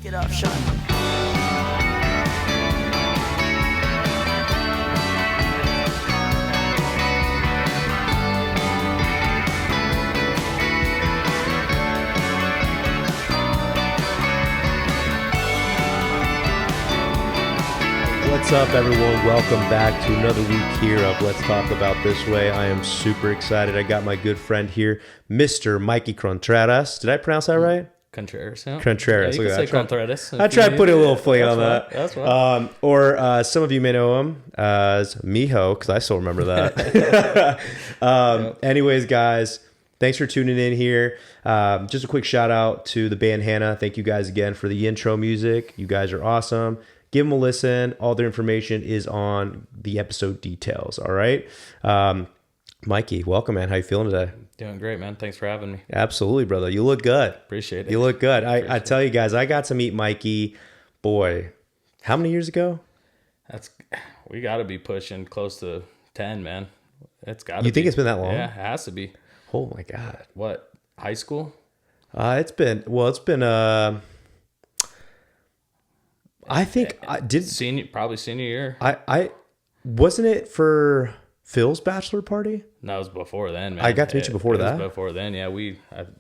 Get up, Sean. What's up, everyone? Welcome back to another week here of Let's Talk About This Way. I am super excited. I got my good friend here, Mr. Mikey Contreras. Did I pronounce that right? Contreras, yeah. Contreras. Yeah, you can say Contreras. I tried putting a little fling on that. That's fine. Or some of you may know him as Miho, because I still remember that. Anyways, guys, thanks for tuning in here. Just a quick shout out to the band Hannah. Thank you guys again for the intro music. You guys are awesome. Give them a listen. All their information is on the episode details. All right. Mikey, welcome, man. How you feeling today? Doing great, man. Thanks for having me. Absolutely, brother. You look good. Appreciate it. You look good. I tell you guys, I got to meet Mikey, boy, how many years ago? We got to be pushing close to 10, man. It's got to be. You think it's been that long? Yeah, it has to be. Oh my God. What, high school? It's been I think I did Probably senior year. I wasn't it for Phil's bachelor party? No, it was before then, man. I got to meet you before that. It was before then, yeah.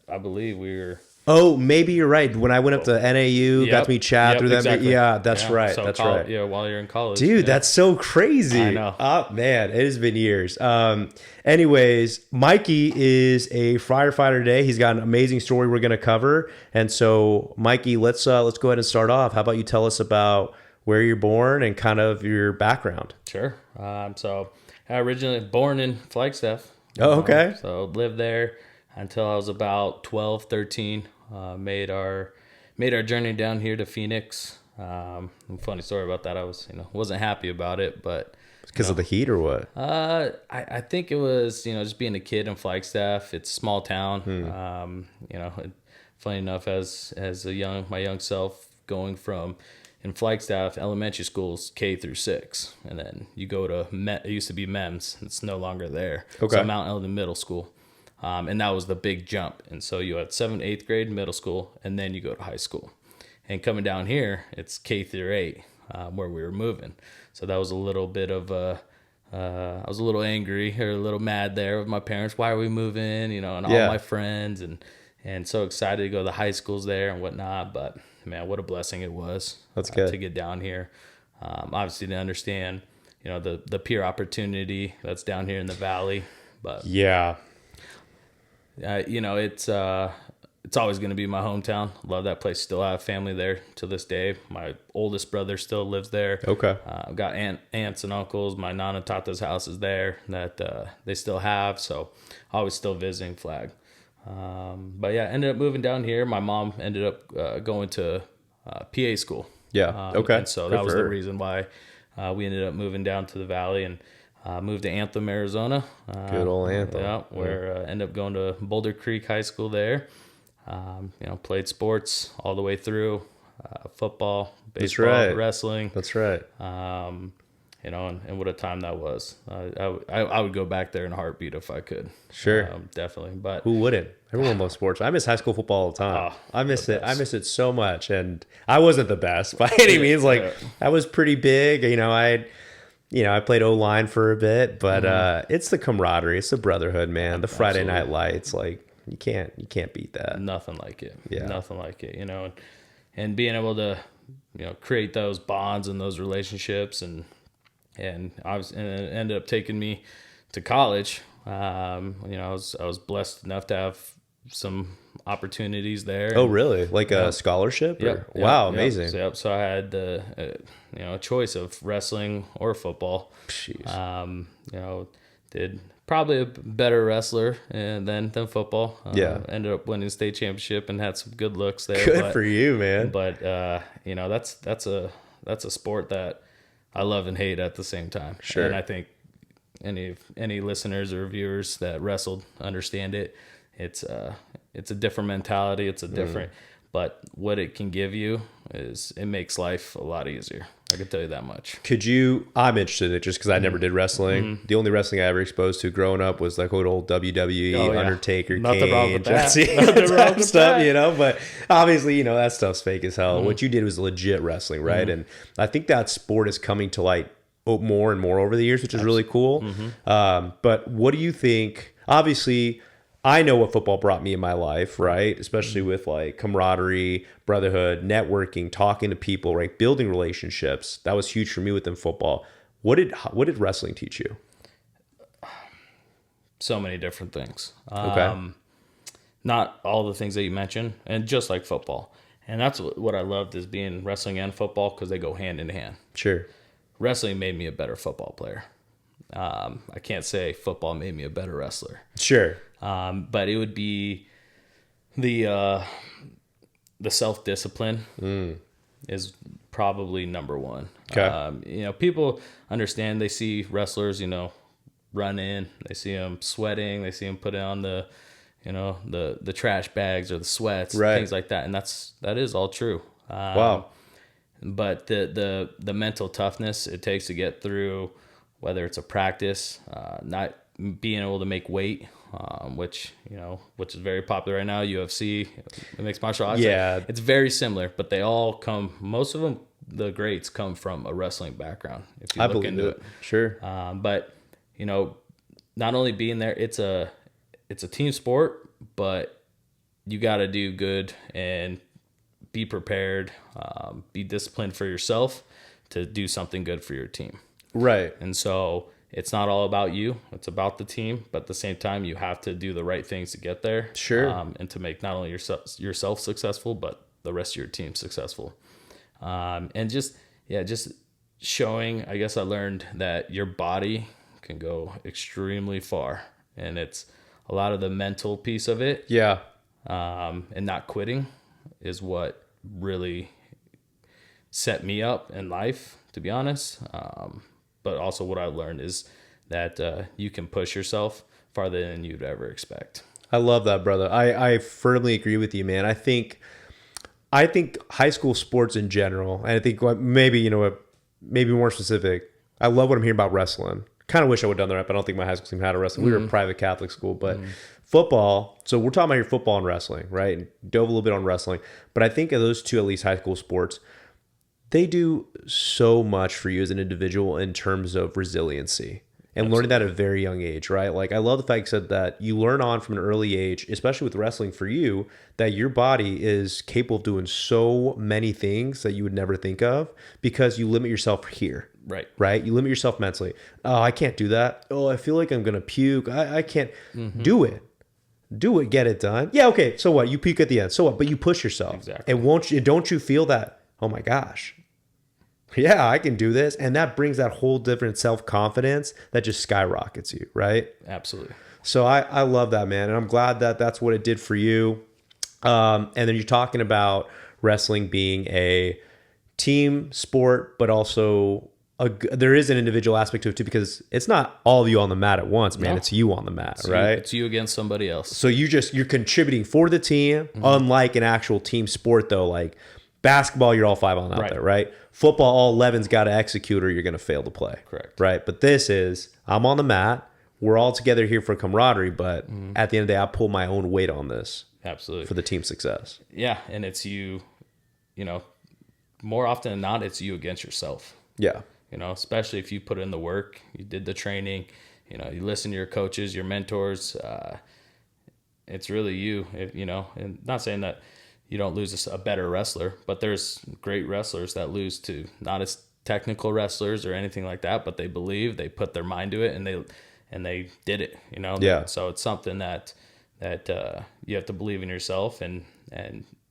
I believe we were. Oh, maybe you're right. When I went up to NAU, got to meet Chad through them. Exactly. Yeah, that's right. So that's right. Yeah, while you're in college. Dude, yeah. that's so crazy. I know. Oh, man, it has been years. Anyways, Mikey is a firefighter today. He's got an amazing story we're going to cover. And so, Mikey, let's go ahead and start off. How about you tell us about where you're born and kind of your background? Sure. So I originally born in Flagstaff. Oh, okay. So lived there until I was about 12, 13. Made our journey down here to Phoenix. Funny story about that. I wasn't happy about it, but because of the heat or what? I think it was just being a kid in Flagstaff. It's a small town. Funny enough, as my young self going from in Flagstaff elementary schools K through 6, and then you go to it used to be MEMS. It's no longer there. Okay. So Mount Eldon Middle School. And that was the big jump. And so you had 7th, 8th grade, middle school, and then you go to high school. And coming down here, it's K through 8, where we were moving. So that was a little bit of I was a little angry or a little mad there with my parents. Why are we moving? And all my friends and so excited to go to the high schools there and whatnot. But man, what a blessing it was. That's good. To get down here. Obviously to understand, the peer opportunity that's down here in the valley. But yeah. It's always going to be my hometown. Love that place. Still have family there to this day. My oldest brother still lives there. Okay. I've got aunts and uncles. My Nana Tata's house is there that they still have. So always still visiting Flag. But yeah, ended up moving down here. My mom ended up going to PA school. Yeah. Okay. And so that was the reason why we ended up moving down to the valley and moved to Anthem, Arizona. Good old Anthem. Yeah, where ended up going to Boulder Creek High School there. Played sports all the way through, football, baseball, wrestling. That's right. And what a time that was. I would go back there in a heartbeat if I could. Sure. Definitely. But who wouldn't? Everyone loves sports. I miss high school football all the time. I miss it. I miss it so much. And I wasn't the best by any means. I was pretty big. I played O-line for a bit, but it's the camaraderie. It's the brotherhood, man. The Friday night lights, you can't beat that. Nothing like it. Yeah. Nothing like it, and being able to, create those bonds and those relationships and it ended up taking me to college. I was blessed enough to have some opportunities there. Oh, really? Like a scholarship? Wow, amazing. So I had a choice of wrestling or football. Jeez. Did probably a better wrestler than football. Ended up winning state championship and had some good looks there. Good for you, man. But that's a sport that I love and hate at the same time. Sure. And I think any listeners or viewers that wrestled understand it. It's a different mentality. It's a different, but what it can give you is it makes life a lot easier. I can tell you that much. I'm interested in it just because I never did wrestling. The only wrestling I ever exposed to growing up was like old WWE, Oh, yeah. Undertaker, Nothing Kane, wrong with that. Jesse, Nothing wrong with stuff, that. but obviously, that stuff's fake as hell. What you did was legit wrestling, right? And I think that sport is coming to light more and more over the years, which is really cool. But what do you think? Obviously, I know what football brought me in my life, right? Especially with like camaraderie, brotherhood, networking, talking to people, right? Building relationships. That was huge for me within football. What did wrestling teach you? So many different things. Okay. Not all the things that you mentioned, and just like football. And that's what I loved is being wrestling and football because they go hand in hand. Sure. Wrestling made me a better football player. I can't say football made me a better wrestler. Sure. But it would be the self-discipline is probably number one. Okay. People understand, they see wrestlers, run in, they see them sweating, they see them put on the trash bags or the sweats, right, things like that. And that is all true. Wow. But the mental toughness it takes to get through, whether it's a practice, not being able to make weight, which is very popular right now, UFC, mixed martial arts. Yeah. It's very similar, but they all most of them, the greats come from a wrestling background. If you look into it. Sure. But not only being there, it's a team sport, but you got to do good and be prepared, be disciplined for yourself to do something good for your team. Right. And so it's not all about you, it's about the team, but at the same time you have to do the right things to get there. Sure. And to make not only yourself successful, but the rest of your team successful. And just showing, I guess I learned that your body can go extremely far, and it's a lot of the mental piece of it. Yeah. And not quitting is what really set me up in life, to be honest. But also what I learned is that you can push yourself farther than you'd ever expect. I love that, brother. I firmly agree with you, man. I think high school sports in general, and I think maybe more specific, I love what I'm hearing about wrestling. Kind of wish I would have done that, but I don't think my high school team had a wrestling. We were a private Catholic school, but football. So we're talking about your football and wrestling, right? And dove a little bit on wrestling. But I think of those two, at least high school sports, they do so much for you as an individual in terms of resiliency and learning that at a very young age, right? Like I love the fact you said that you learn on from an early age, especially with wrestling for you, that your body is capable of doing so many things that you would never think of because you limit yourself here. Right. You limit yourself mentally. Oh, I can't do that. Oh, I feel like I'm going to puke. I can't do it. Get it done. Yeah. Okay. So what? You puke at the end. So what? But you push yourself. Exactly. And don't you feel that? Oh my gosh. Yeah, I can do this. And that brings that whole different self-confidence that just skyrockets you. Right. Absolutely. So I love that, man. And I'm glad that that's what it did for you. And then you're talking about wrestling being a team sport, but also there is an individual aspect to it too, because it's not all of you on the mat at once, man. No. It's you on the mat, right? It's you against somebody else. So you're contributing for the team, unlike an actual team sport though. Like basketball, you're all 5 on out there, right? Football, all 11's got to execute or you're going to fail to play. Correct. Right? But this is, I'm on the mat. We're all together here for camaraderie, but at the end of the day, I pull my own weight on this. Absolutely. For the team's success. Yeah, and it's you, more often than not, it's you against yourself. Yeah. Especially if you put in the work, you did the training, you listen to your coaches, your mentors. It's really you, and not saying that you don't lose a better wrestler, but there's great wrestlers that lose to not as technical wrestlers or anything like that, but they believe, they put their mind to it, and they did it, Yeah. So it's something that you have to believe in yourself and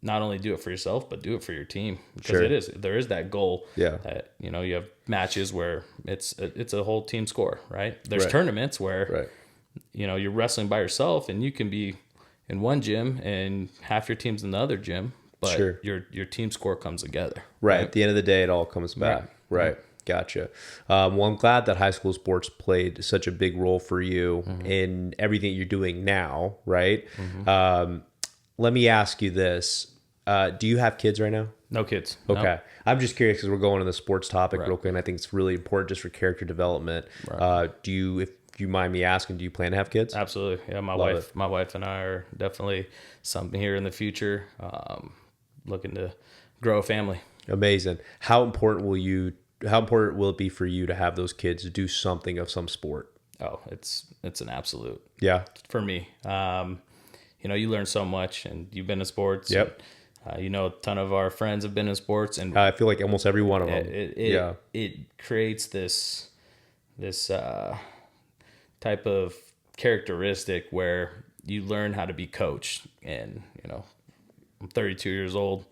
not only do it for yourself, but do it for your team, because there is that goal. Yeah. That, you have matches where it's a whole team score, right? There's tournaments where, you're wrestling by yourself and you can be in one gym and half your team's in the other gym, but your team score comes together. Right. At the end of the day, it all comes back. Right. Gotcha. Well, I'm glad that high school sports played such a big role for you in everything you're doing now, right? Let me ask you this. Do you have kids right now? No kids. No. Okay. I'm just curious because we're going to the sports topic Right. real quick, and I think it's really important just for character development. Right. If you mind me asking, do you plan to have kids? Absolutely. Yeah, Love it. my wife and I are definitely something here in the future, looking to grow a family. Amazing. How important will it be for you to have those kids do something of some sport? Oh, it's an absolute Yeah. for me. You learn so much, and you've been in sports. Yep. And, a ton of our friends have been in sports, and I feel like almost every one of them. it creates this type of characteristic where you learn how to be coached. And I'm 32 years old,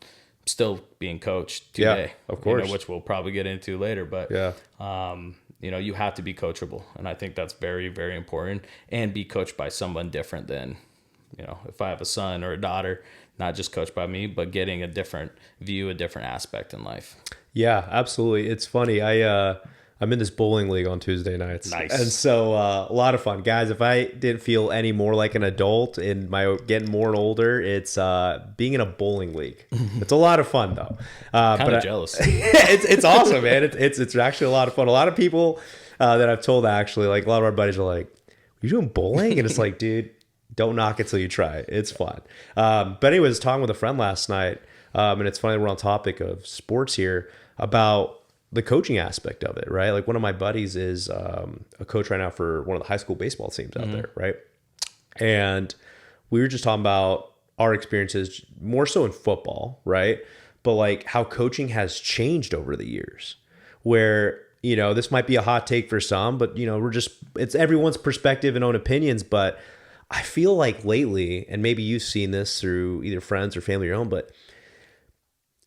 still being coached today. Of course. Which we'll probably get into later. But you have to be coachable, and I think that's very, very important. And be coached by someone different than if I have a son or a daughter, not just coached by me, but getting a different view, a different aspect in life. Yeah, absolutely. It's funny. I'm in this bowling league on Tuesday nights. Nice. And so a lot of fun. Guys, if I didn't feel any more like an adult in my getting more older, it's being in a bowling league. It's a lot of fun though. Kind of jealous. It's awesome, man. It's actually a lot of fun. A lot of people that I've told actually, like a lot of our buddies are like, "You doing bowling?" And it's like, dude, don't knock it till you try it. It's fun. But anyways, I was talking with a friend last night, and it's funny we're on topic of sports here about the coaching aspect of it, right? Like one of my buddies is a coach right now for one of the high school baseball teams out there, right? And we were just talking about our experiences more so in football, right? But like how coaching has changed over the years, where this might be a hot take for some, but it's everyone's perspective and own opinions. But I feel like lately, and maybe you've seen this through either friends or family or your own, but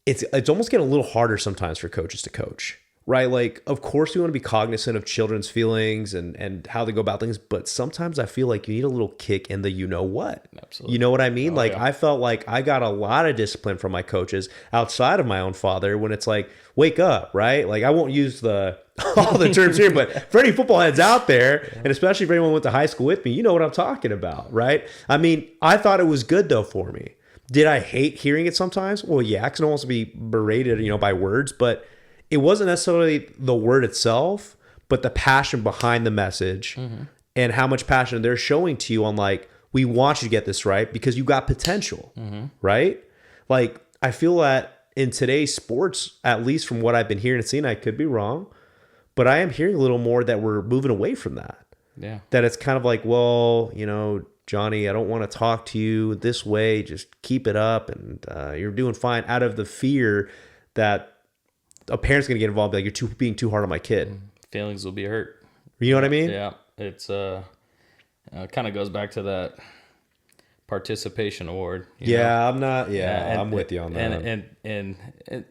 it's almost getting a little harder sometimes for coaches to coach, right? Like, of course, we want to be cognizant of children's feelings and how they go about things, but sometimes I feel like you need a little kick in the what. Absolutely. You know what I mean? Oh, like, yeah. I felt like I got a lot of discipline from my coaches outside of my own father when it's like, wake up, right? Like, I won't use all the terms here, but for any football heads out there, and especially for anyone who went to high school with me, you know what I'm talking about, right? I mean, I thought it was good though for me. Did I hate hearing it sometimes? Well, yeah, because I don't want to be berated, by words, but it wasn't necessarily the word itself, but the passion behind the message and how much passion they're showing to you on like, we want you to get this right because you got potential, right? Like, I feel that in today's sports, at least from what I've been hearing and seeing, I could be wrong, but I am hearing a little more that we're moving away from that. Yeah. That it's kind of like, well, Johnny, I don't want to talk to you this way. Just keep it up, and you're doing fine. Out of the fear that a parent's going to get involved, like you're being too hard on my kid. Feelings will be hurt. You know what I mean? Yeah. It's it kind of goes back to that participation award. I'm not. Yeah, I'm with you on that. And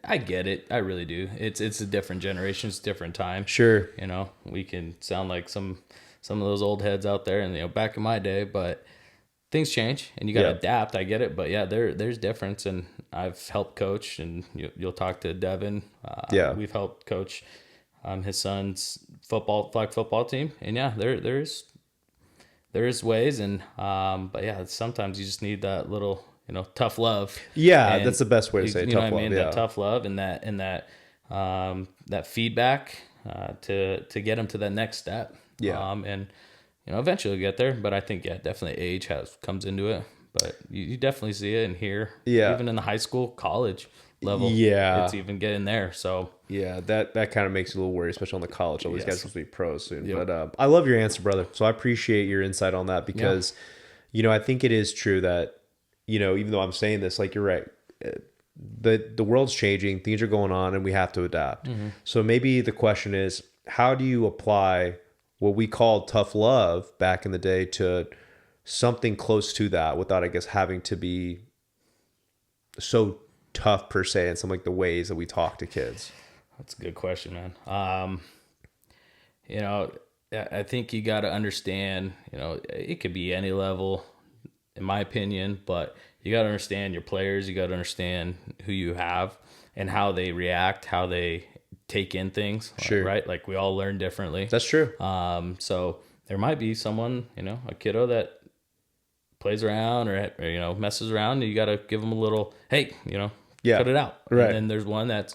I get it. I really do. It's a different generation. It's a different time. Sure. We can sound like some of those old heads out there, and back in my day, but things change, and you got to adapt. I get it, but yeah, there's difference, and I've helped coach, and you'll talk to Devin. We've helped coach his son's flag football team, and yeah, there's ways, and but yeah, sometimes you just need that little tough love. Yeah, and that's the best way to say it, tough love. Yeah. That tough love and that feedback to get them to that next step. Yeah. And eventually you'll get there, but I think definitely age comes into it. But you definitely see it and hear. Yeah. Even in the high school, college level. Yeah. It's even getting there. So yeah, that kind of makes you a little worried, especially on the college. All these guys are supposed to be pros soon. Yep. But I love your answer, brother. So I appreciate your insight on that because, I think it is true that, even though I'm saying this, like you're right, the world's changing, things are going on, and we have to adapt. So maybe the question is, how do you apply what we called tough love back in the day to something close to that without, I guess, having to be so tough per se in some like the ways that we talk to kids? that's a good question, man. I think you got to understand, it could be any level, in my opinion, but you got to understand your players. You got to understand who you have and how they react, how they take in things. Sure. Right? Like we all learn differently. That's true. So there might be someone, a kiddo that plays around or messes around. And you got to give them a little, hey, put it out. Right. And then there's one that's,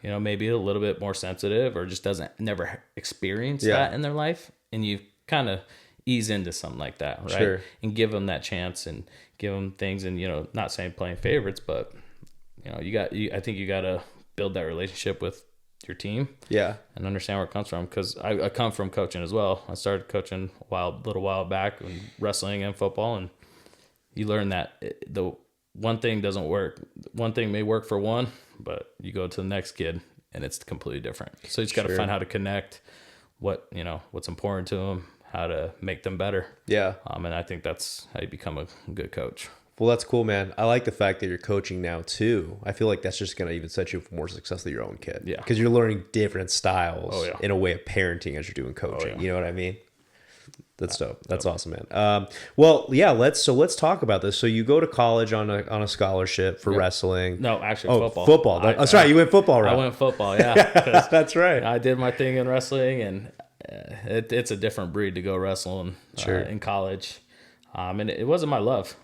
maybe a little bit more sensitive or just never experience that in their life. And you kind of ease into something like that, right? Sure. And give them that chance and give them things. And, not saying playing favorites, but, I think you got to build that relationship with your team. Yeah. And understand where it comes from. Because I come from coaching as well. I started coaching a little while back in wrestling and football. And you learn that the one thing doesn't work. One thing may work for one, but you go to the next kid and it's completely different. So you just got to find how to connect what's important to them, how to make them better. Yeah. And I think that's how you become a good coach. Well, that's cool, man. I like the fact that you're coaching now too. I feel like that's just going to even set you up for more success with your own kid. Yeah. Because you're learning different styles in a way of parenting as you're doing coaching. You know what I mean? That's dope. That's awesome, man. Well, yeah. Let's talk about this. So you go to college on a scholarship for wrestling. No, actually, football. Football. That's right. You went football, right? I went football. Yeah, that's right. I did my thing in wrestling, and it's a different breed to go wrestling in college. And it wasn't my love.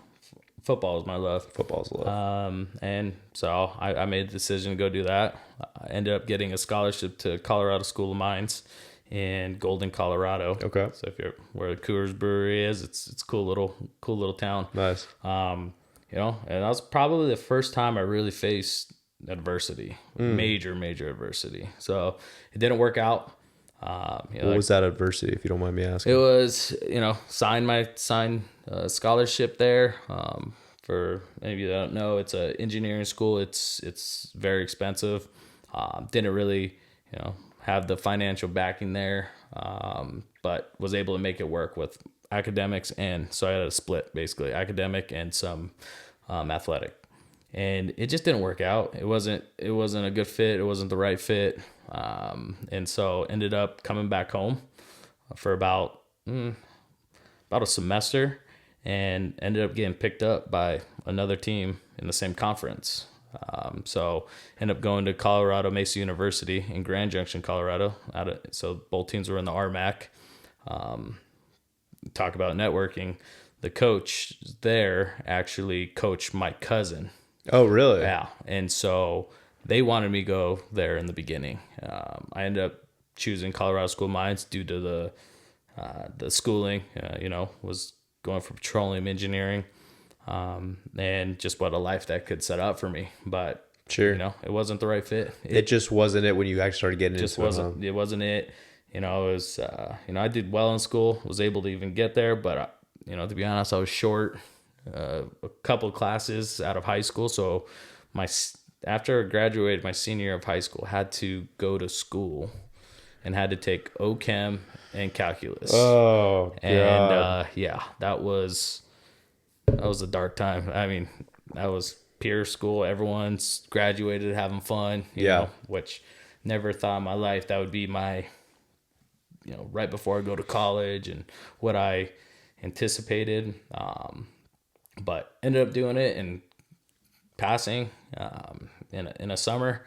Football was my love. Football's love. And so I made the decision to go do that. I ended up getting a scholarship to Colorado School of Mines in Golden, Colorado. Okay. So if you're where the Coors Brewery is, it's a cool little town. Nice. And that was probably the first time I really faced adversity, major adversity. So it didn't work out. What was that adversity, if you don't mind me asking? It was, signed scholarship there. For any of you that don't know, it's an engineering school. It's very expensive. Didn't really, have the financial backing there, but was able to make it work with academics. And so I had a split, basically, academic and some athletic. And it just didn't work out. It wasn't a good fit. It wasn't the right fit. And so ended up coming back home for about a semester and ended up getting picked up by another team in the same conference. So ended up going to Colorado Mesa University in Grand Junction, Colorado. So both teams were in the RMAC. Talk about networking. The coach there actually coached my cousin. Oh, really? Yeah. And so they wanted me to go there in the beginning. I ended up choosing Colorado School of Mines due to the schooling, was going for petroleum engineering, and just what a life that could set up for me. But, it wasn't the right fit. It just wasn't it when you actually started getting into it. It wasn't it. It was, I did well in school, was able to even get there, but, to be honest, I was short a couple classes out of high school. So after I graduated my senior year of high school, had to go to school and had to take OChem and calculus. Oh, and that was a dark time. I mean, that was peer school. Everyone's graduated, having fun. You know, which never thought in my life that would be my, right before I go to college and what I anticipated. But ended up doing it and passing in a summer,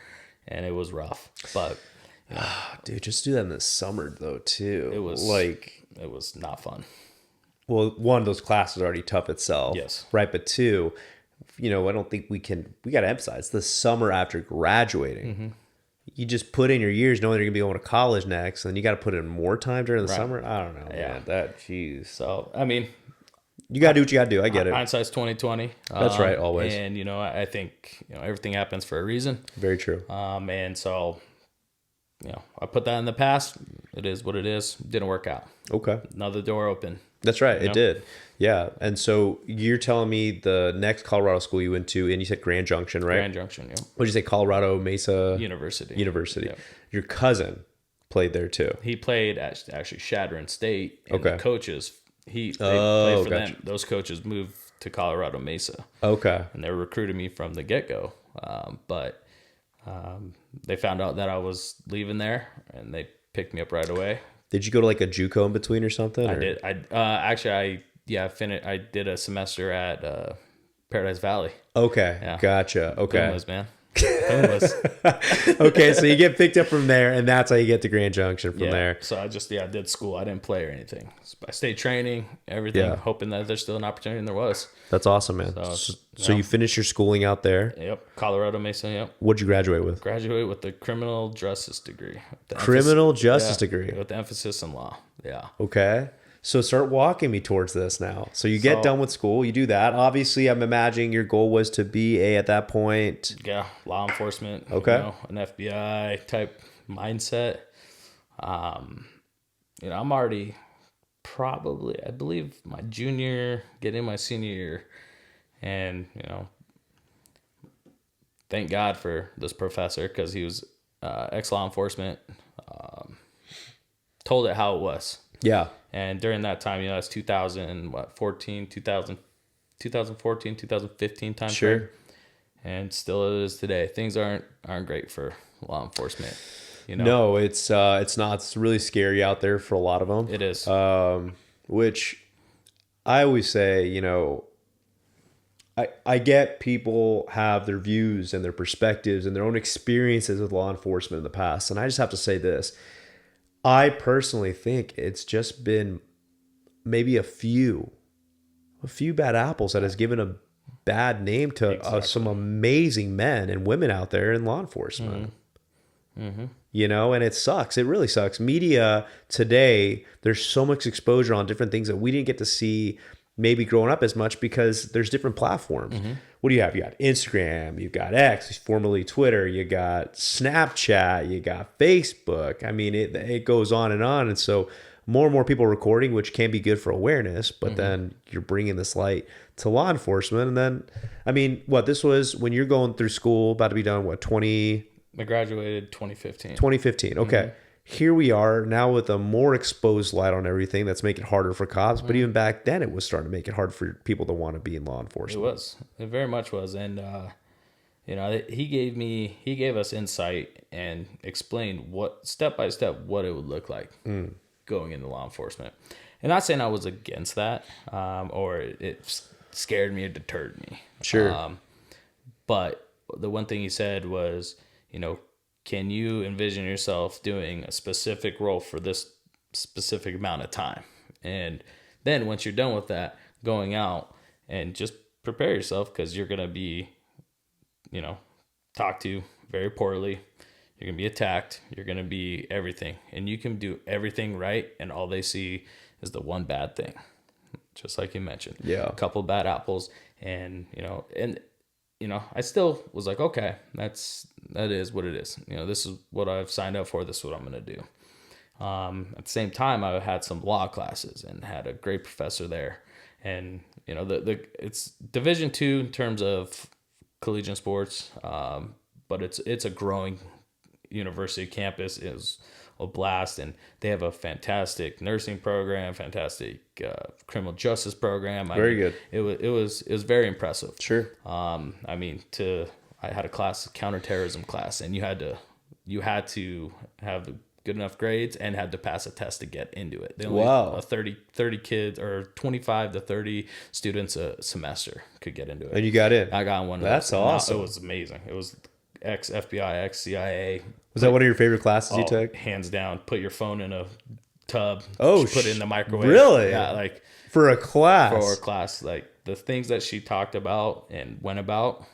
and it was rough. But dude, just do that in the summer though too. It was not fun. Well, one, those classes are already tough itself. Yes. Right, but two, I don't think we got to emphasize the summer after graduating. Mm-hmm. You just put in your years knowing you're gonna be going to college next, and then you got to put in more time during the summer. I don't know. Yeah, man. Jeez. So I mean, you gotta do what you gotta do. I get it. Hindsight's 20/20. That's right, always. And I think everything happens for a reason. Very true. And so I put that in the past. It is what it is. Didn't work out. Okay. Another door open. That's right. It did. Yeah. And so you're telling me the next Colorado school you went to, and you said Grand Junction, right? Grand Junction. Yeah. What did you say? Colorado Mesa University. Yep. Your cousin played there too. He played at actually Shadron State. And the coaches. They played for them. Those coaches moved to Colorado Mesa. Okay. And they recruited me from the get-go. But they found out that I was leaving there, and they picked me up right away. Did you go to like a JUCO in between or something? I did. I did a semester at Paradise Valley. Okay. Yeah. Gotcha. Okay. Boomers, man. Homeless. Okay, so you get picked up from there, and that's how you get to Grand Junction from there. So I just did school. I didn't play or anything. So I stayed training, everything, hoping that there's still an opportunity, and there was. That's awesome, man. So you finished your schooling out there. Yep, Colorado Mesa. Yep. What'd you graduate with? Graduate with a criminal justice degree. Criminal justice degree with emphasis in law. Yeah. Okay. So start walking me towards this now. So you get done with school, you do that. Obviously, I'm imagining your goal was to be at that point. Yeah, law enforcement. Okay. An FBI type mindset. I'm already probably, I believe, my junior, getting my senior year. And, thank God for this professor, because he was ex-law enforcement. Told it how it was. Yeah. And during that time, that's 2014, 2015 time Sure. frame. And still it is today. Things aren't great for law enforcement. No, it's not. It's really scary out there for a lot of them. It is. Which I always say, I get people have their views and their perspectives and their own experiences with law enforcement in the past. And I just have to say this. I personally think it's just been maybe a few bad apples that has given a bad name to some amazing men and women out there in law enforcement. Mm-hmm. And it sucks. It really sucks. Media today, there's so much exposure on different things that we didn't get to see maybe growing up as much because there's different platforms. Mm-hmm. What do you have? You got Instagram, you got X, formerly Twitter, you got Snapchat, you got Facebook. I mean, it goes on. And so more and more people recording, which can be good for awareness, but then you're bringing this light to law enforcement. And then, this was when you're going through school, about to be done, I graduated 2015. 2015. Okay. Mm-hmm. Here we are now with a more exposed light on everything that's making it harder for cops. But even back then, it was starting to make it hard for people to want to be in law enforcement. It was. It very much was. And, he gave us insight and explained step by step what it would look like going into law enforcement. And not saying I was against that or it scared me or deterred me. Sure. But the one thing he said was, can you envision yourself doing a specific role for this specific amount of time? And then once you're done with that, going out and just prepare yourself, because you're going to be, talked to very poorly. You're going to be attacked. You're going to be everything. And you can do everything right, and all they see is the one bad thing, just like you mentioned. Yeah. A couple bad apples. And, I still was like, okay, that is what it is. This is what I've signed up for. This is what I'm going to do. At the same time, I had some law classes and had a great professor there. And, it's Division II in terms of collegiate sports, but it's a growing university campus. It was a blast, and they have a fantastic nursing program, fantastic criminal justice program. Very good. It was very impressive. Sure. I had a class, counterterrorism class, and you had to have good enough grades and had to pass a test to get into it. They only 30 kids or 25 to 30 students a semester could get into it. And you got in. I got one of That's those. awesome. It was amazing. It was ex-FBI, ex-CIA. Was that one of your favorite classes you took? Hands down. Put your phone in a tub. Oh, put it in the microwave. Really? Yeah, for a class. For a class, the things that she talked about and went about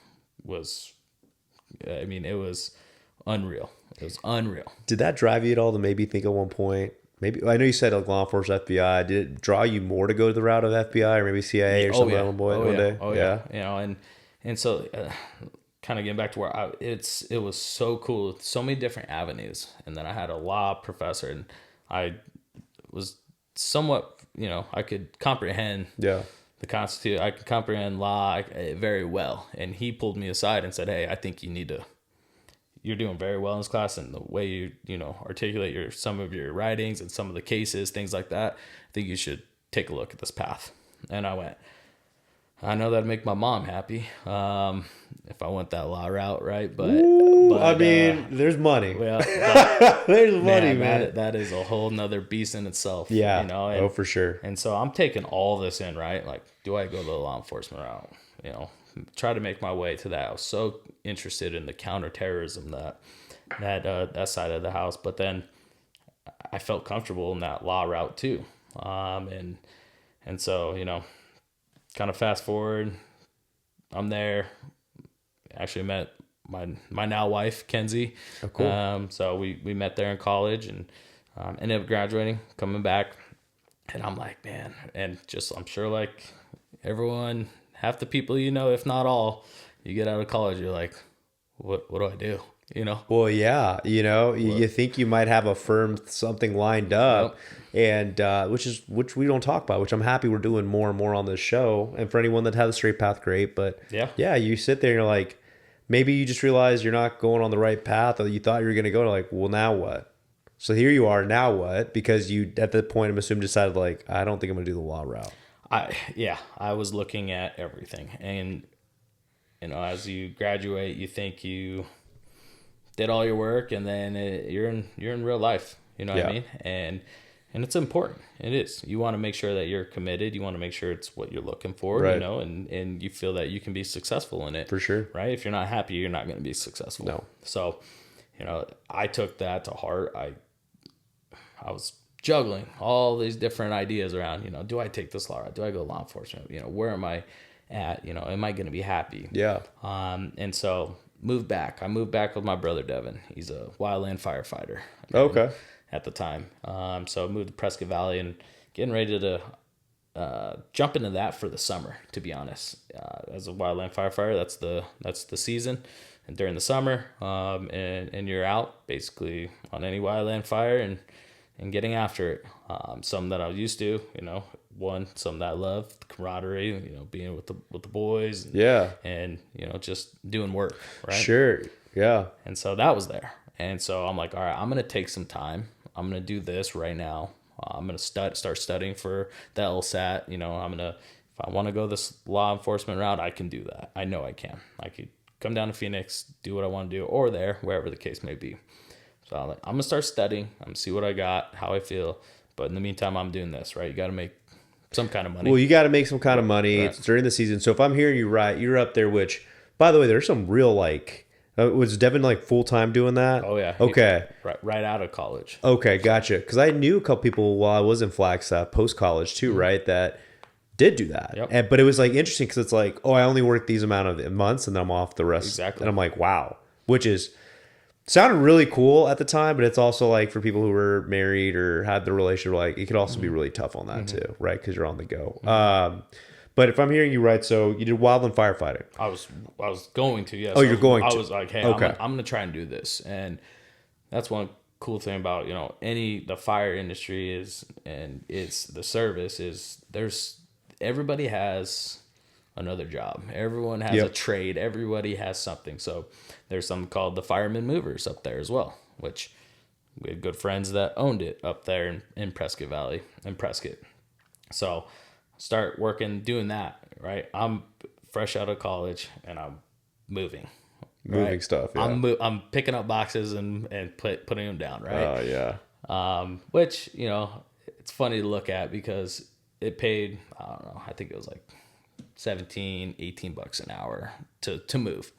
was, it was unreal. It was unreal. Did that drive you at all to maybe think at one point? Maybe I know you said law enforcement, FBI. Did it draw you more to go the route of FBI or maybe CIA or something one day? Oh yeah. And so, kind of getting back to where it was so cool, so many different avenues. And then I had a law professor, and I was somewhat, I could comprehend the Constitution. I could comprehend law very well. And he pulled me aside and said, "Hey, I think you're doing very well in this class, and the way you articulate some of your writings and some of the cases, things like that, I think you should take a look at this path." And I went, I know that'd make my mom happy if I went that law route, right? But there's money. Well, there's money, man. That is a whole nother beast in itself. Yeah. For sure. And so I'm taking all this in, right? Like, do I go the law enforcement route? try to make my way to that. I was so interested in the counterterrorism that side of the house, but then I felt comfortable in that law route too. And so, kind of fast forward, I'm there. Actually met my now wife, Kenzie. Oh, cool. So we met there in college and ended up graduating, coming back. And I'm like, man, and just, I'm sure like everyone, half the people, if not all, you get out of college, you're like, what do I do? Well, yeah, you think you might have a firm something lined up, and which we don't talk about, which I'm happy we're doing more and more on this show. And for anyone that has a straight path, great. But yeah, you sit there and you're like, maybe you just realize you're not going on the right path, or you thought you were going to go. Like, well, now what? So here you are. Now what? Because you, at that point, I'm assuming, decided like, I don't think I'm going to do the law route. I was looking at everything, and as you graduate, you think you did all your work, and then you're in real life. You know what I mean? And it's important. It is. You want to make sure that you're committed. You want to make sure it's what you're looking for. Right. And you feel that you can be successful in it. For sure. Right. If you're not happy, you're not going to be successful. No. So, I took that to heart. I was juggling all these different ideas around. Do I take this law route? Do I go law enforcement? Where am I at? Am I going to be happy? Yeah. And so. I moved back with my brother Devin. He's a wildland firefighter. Okay. At the time. So I moved to Prescott Valley and getting ready to jump into that for the summer, to be honest. As a wildland firefighter, that's the season. And during the summer, and you're out basically on any wildland fire and getting after it. Some that I was used to, some that I love, the camaraderie, being with the boys. And just doing work, right? Sure. Yeah. And so that was there. And so I'm like, all right, I'm going to take some time. I'm going to do this right now. I'm going to start studying for the LSAT. If I want to go this law enforcement route, I can do that. I know I can. I could come down to Phoenix, do what I want to do, or wherever the case may be. So I'm like, I'm going to start studying. I'm going to see what I got, how I feel. But in the meantime, I'm doing this, right? You got to make some kind of money. Well, you got to make some kind of money. Right. It's during the season. So if I'm hearing you right, you're up there, which, by the way, there's some real, was Devin full-time doing that? Oh, yeah. Okay. Right out of college. Okay, gotcha. Because I knew a couple people while I was in Flagstaff, post-college too, right, that did do that. Yep. But it was interesting because it's like, I only work these amount of months and then I'm off the rest. Exactly. And I'm like, wow. Which sounded really cool at the time, but it's also for people who were married or had the relationship, it could also be really tough on that too, right? Because you're on the go. But if I'm hearing you right, so you did wildland firefighting. I was going to, yes. Oh, you're going to. I was like, hey, okay. I'm going to try and do this. And that's one cool thing about, the fire industry it's the service is everybody has another job. Everyone has a trade. Everybody has something. So there's something called the firemen movers up there as well, which we had good friends that owned it up there in Prescott Valley, in Prescott. So start working, doing that, right? I'm fresh out of college and I'm moving. Moving stuff, yeah. I'm picking up boxes and putting them down, right? Oh, yeah. Which, it's funny to look at because it paid, I don't know, I think it was 17, 18 bucks an hour to move.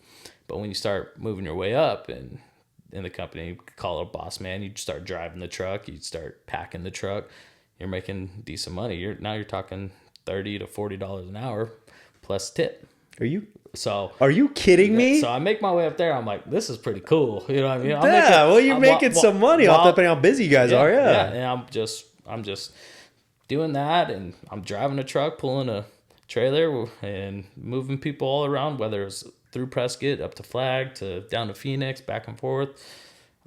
But when you start moving your way up and in the company, you call it a boss man, you start driving the truck, you start packing the truck, you're making decent money. You're talking $30 to $40 an hour plus tip. Are you kidding me? So I make my way up there. I'm like, this is pretty cool. You know what I mean? You're making some money off depending on how busy you guys are. Yeah. And I'm just doing that, and I'm driving a truck, pulling a trailer, and moving people all around, whether it's through Prescott up to Flag to down to Phoenix, back and forth.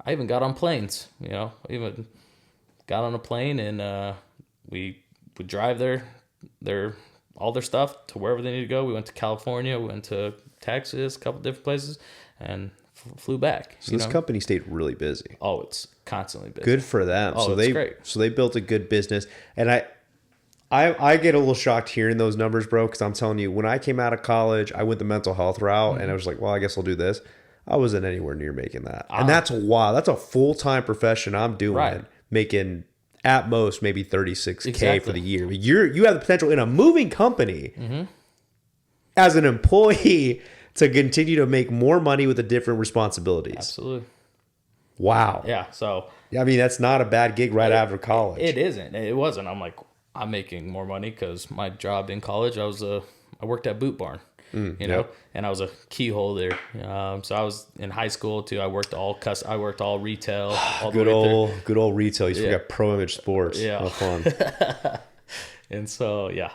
I even got on planes. Even got on a plane, and we would drive all their stuff to wherever they need to go. We went to California, we went to Texas, a couple different places, and flew back. So this company stayed really busy. Oh, it's constantly busy. Good for them. Oh, it's great. So they built a good business. And I get a little shocked hearing those numbers, bro, because I'm telling you, when I came out of college, I went the mental health route, and I was like, well, I guess I'll do this. I wasn't anywhere near making that. And that's wild. That's a full-time profession I'm doing, right. Making at most maybe $36K for the year. You have the potential in a moving company as an employee to continue to make more money with the different responsibilities. Absolutely. Wow. Yeah. So I mean, that's not a bad gig right after college. it isn't. It wasn't. I'm like, I'm making more money because my job in college, I worked at Boot Barn, you know, and I was a key holder. So I was in high school too. I worked all retail. All Good old retail. You forgot Pro Image Sports. Yeah. How fun. And so, yeah,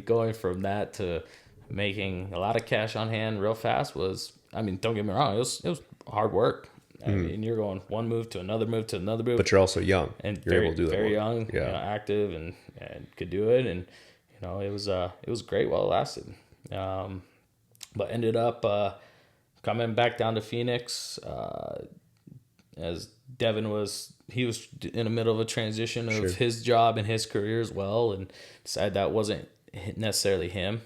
going from that to making a lot of cash on hand real fast was, I mean, don't get me wrong, it was hard work. I mean, you're going one move to another move to another move. But you're also young. And you're able to do that. Very young, active and could do it. And, you know, it was great while it lasted. But ended up coming back down to Phoenix as Devin was in the middle of a transition of his job and his career as well, and decided that wasn't necessarily him.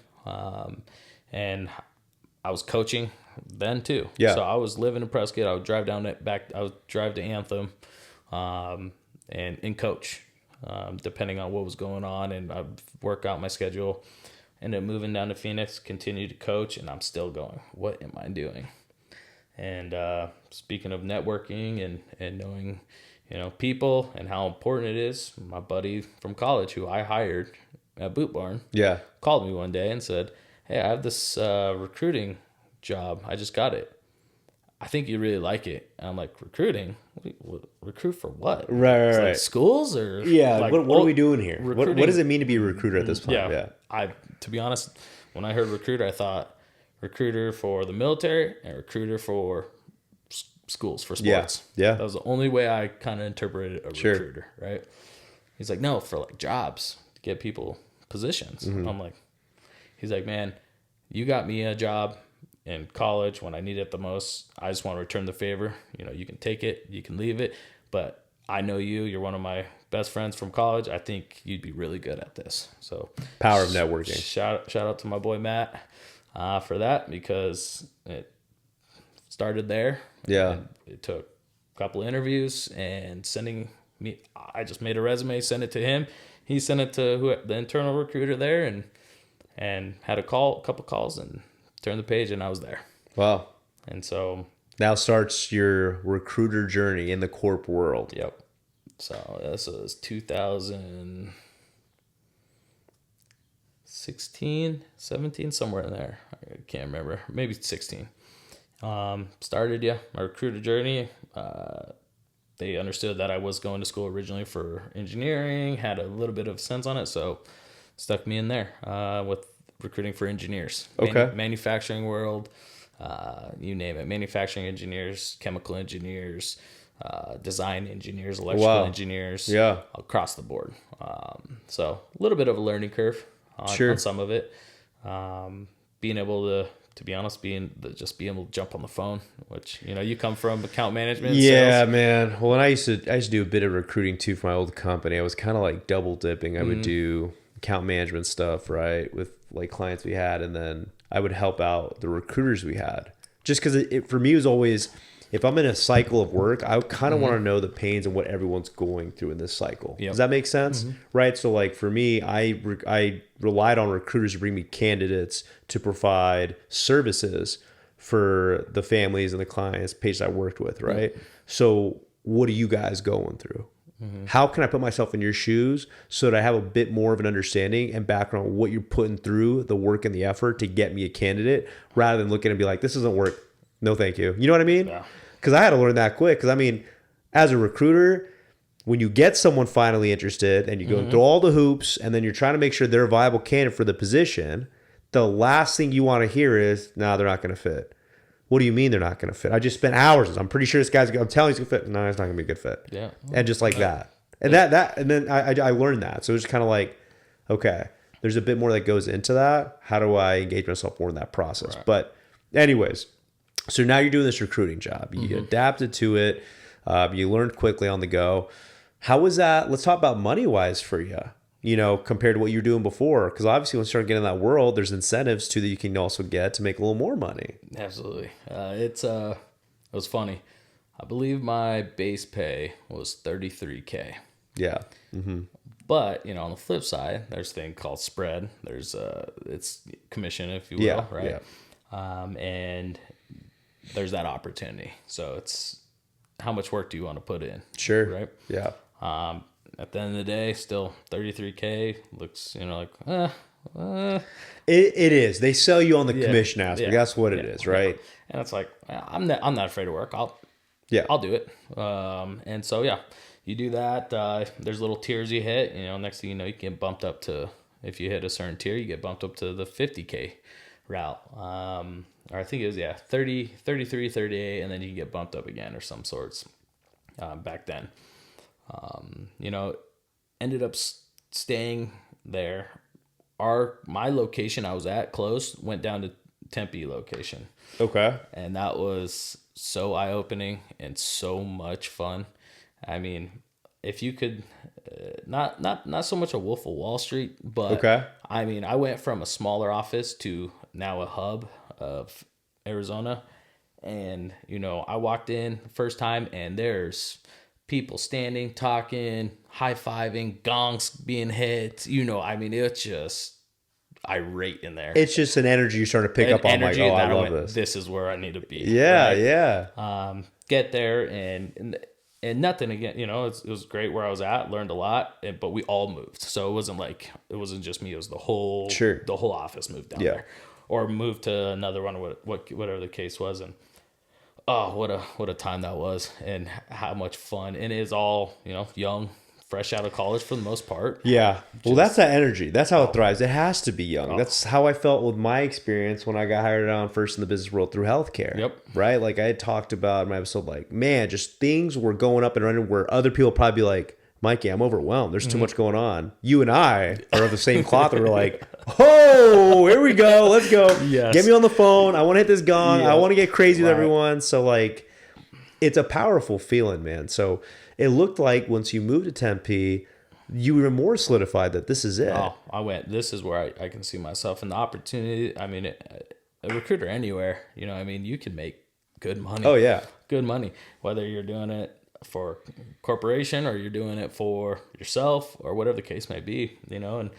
And I was coaching then too. Yeah. So I was living in Prescott. I would drive I would drive to Anthem, and coach, depending on what was going on, and I'd work out my schedule. Ended up moving down to Phoenix, continued to coach, and I'm still going, what am I doing? And speaking of networking and knowing, you know, people and how important it is, my buddy from college who I hired at Boot Barn called me one day and said, hey, I have this recruiting job. I just got it. I think you really like it. And I'm like, recruiting? Recruit for what? Right. Like schools or? Yeah, like, what are we doing here? What does it mean to be a recruiter at this point? Yeah. To be honest, when I heard recruiter, I thought recruiter for the military and recruiter for schools for sports. Yeah. That was the only way I kind of interpreted a recruiter, right? He's like, no, for like jobs, to get people positions. I'm like, he's like, man, you got me a job in college when I need it the most. I just want to return the favor. You know, you can take it, you can leave it, but I know you're one of my best friends from college. I think you'd be really good at this. So power of networking. Shout out to my boy Matt for that, because it started there. Yeah. It took a couple of interviews and I just made a resume, sent it to him. He sent it to the internal recruiter there, and had a couple calls, and turned the page, and I was there. Wow. And so now starts your recruiter journey in the corp world. Yep. So this was 2016, 17, somewhere in there. I can't remember. Maybe 16. Started my recruiter journey. They understood that I was going to school originally for engineering, had a little bit of sense on it, so stuck me in there with recruiting for engineers. Okay. Manufacturing world, you name it. Manufacturing engineers, chemical engineers, design engineers, electrical engineers, across the board. So a little bit of a learning curve on some of it. Being able to be honest, just being able to jump on the phone, which, you know, you come from account management. Yeah, sales. man. Well, and I used to do a bit of recruiting too for my old company. I was kind of like double dipping. I would do account management stuff, right, with like clients we had, and then I would help out the recruiters we had. Just because it for me was always, if I'm in a cycle of work, I kind of want to know the pains and what everyone's going through in this cycle. Yep. Does that make sense? Right. So like for me, I relied on recruiters to bring me candidates to provide services for the families and the clients, pages I worked with. Right. Yep. So what are you guys going through? How can I put myself in your shoes so that I have a bit more of an understanding and background on what you're putting through, the work and the effort to get me a candidate, rather than looking and be like, this doesn't work. No, thank you. You know what I mean? Because I had to learn that quick. Because I mean, as a recruiter, when you get someone finally interested and you go through all the hoops and then you're trying to make sure they're a viable candidate for the position, the last thing you want to hear is, no, they're not going to fit. What do you mean they're not going to fit? I just spent hours. I'm pretty sure this guy's. I'm telling you he's going to fit. No, it's not going to be a good fit. Yeah. And just like that. And and then I learned that. So it's kind of like, okay, there's a bit more that goes into that. How do I engage myself more in that process? Right. But anyways, so now you're doing this recruiting job. You adapted to it. You learned quickly on the go. How was that? Let's talk about money-wise for you, you know, compared to what you were doing before. Because obviously when you start getting in that world, there's incentives too that you can also get to make a little more money. Absolutely. It was funny. I believe my base pay was $33K. Yeah. But, on the flip side, there's a thing called spread. There's it's commission, if you will, Yeah, right? And there's that opportunity. So it's how much work do you want to put in? Sure. Right? Yeah. At the end of the day, still $33K looks, like, It is. They sell you on the commission aspect. That's what it is, right? And it's like, I'm not afraid of work. I'll do it. And so, you do that. There's little tiers you hit. Next thing you know, you get bumped up to, if you hit a certain tier, you get bumped up to the 50K route. Or I think it was 30, 33, 38, and then you get bumped up again or some sorts. Back then, ended up staying there. My location I was at closed, went down to Tempe location. Okay. And that was so eye-opening and so much fun. I mean, if you could, not so much a Wolf of Wall Street, but okay. I mean, I went from a smaller office to now a hub of Arizona. And, I walked in first time and there's people standing, talking, high-fiving, gongs being hit. I mean, it's just irate in there. It's just an energy you're starting to pick up on. Like, oh, I love this. This is where I need to be. Yeah, right? yeah. Get there and nothing again. It was great where I was at. Learned a lot, but we all moved. So it wasn't just me. It was the whole office moved down there, or moved to another one. Whatever the case was, and oh, what a time that was, and how much fun. And it is all young, fresh out of college for the most part. Yeah. Well, that's that energy. That's how it thrives. It has to be young. That's how I felt with my experience when I got hired on first in the business world through healthcare. Yep. Right? Like I had talked about in my episode, like, man, just things were going up and running where other people probably be like, Mikey, I'm overwhelmed. There's too much going on. You and I are of the same cloth. And we're like, oh, here we go. Let's go. Yes. Get me on the phone. I want to hit this gong. Yeah. I want to get crazy with everyone. So like, it's a powerful feeling, man. So it looked like once you moved to Tempe, you were more solidified that this is it. Oh, this is where I can see myself and the opportunity. I mean, a recruiter anywhere, you can make good money. Oh, yeah. Good money. Whether you're doing it for corporation or you're doing it for yourself or whatever the case may be, and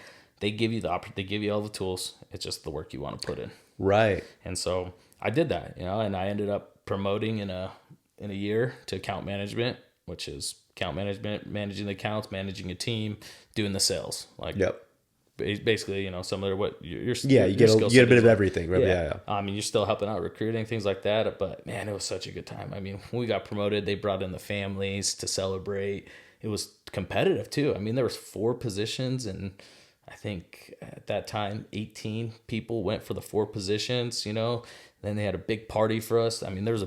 they give you they give you all the tools. It's just the work you want to put in. Right. And so I did that, and I ended up promoting in a year to account management, which is account management, managing the accounts, managing a team, doing the sales. Like, basically, similar to what you get a bit of everything. Right? Yeah. I mean, you're still helping out recruiting, things like that. But man, it was such a good time. I mean, when we got promoted, they brought in the families to celebrate. It was competitive too. I mean, there was 4 positions, and I think at that time, 18 people went for the 4 positions. Then they had a big party for us. I mean, there was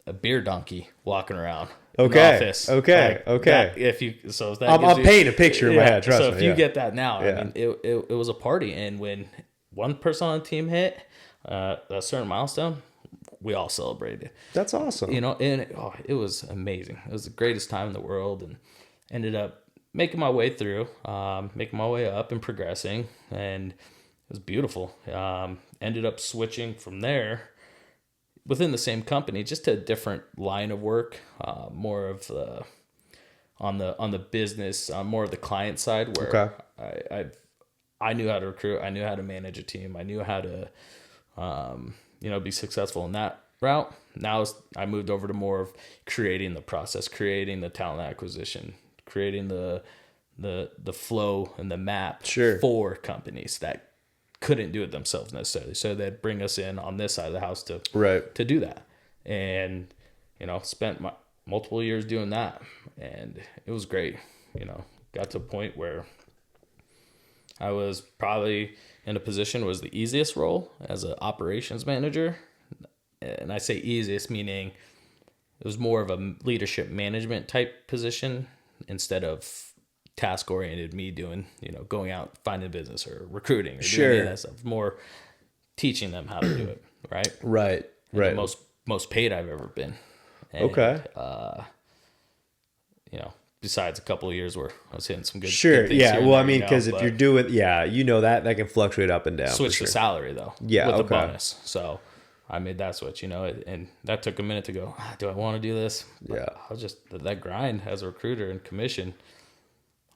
a beer donkey walking around. Okay. Okay. I'm painting a picture in my head. Trust me. So if you get that now, I mean, it was a party, and when one person on the team hit a certain milestone, we all celebrated. That's awesome. And it was amazing. It was the greatest time in the world, and ended up making my way through, making my way up and progressing, and it was beautiful. Ended up switching from there within the same company, just to a different line of work, more of the on the business, more of the client side, where I knew how to recruit, I knew how to manage a team, I knew how to be successful in that route. Now I moved over to more of creating the process, creating the talent acquisition, creating the flow and the map for companies that couldn't do it themselves necessarily. So they'd bring us in on this side of the house to do that. And, spent multiple years doing that, and it was great. Got to a point where I was probably in a position was the easiest role as an operations manager. And I say easiest, meaning it was more of a leadership management type position instead of task oriented, me doing, going out, finding business or recruiting or doing that stuff, more teaching them how to do it. Right. The most paid I've ever been. And, besides a couple of years where I was hitting some good things here well, I mean, because if you're doing, that can fluctuate up and down. Switch the salary though. Yeah. With the bonus. So I made that switch, and that took a minute to go, do I want to do this? But I'll just, that grind as a recruiter and commission,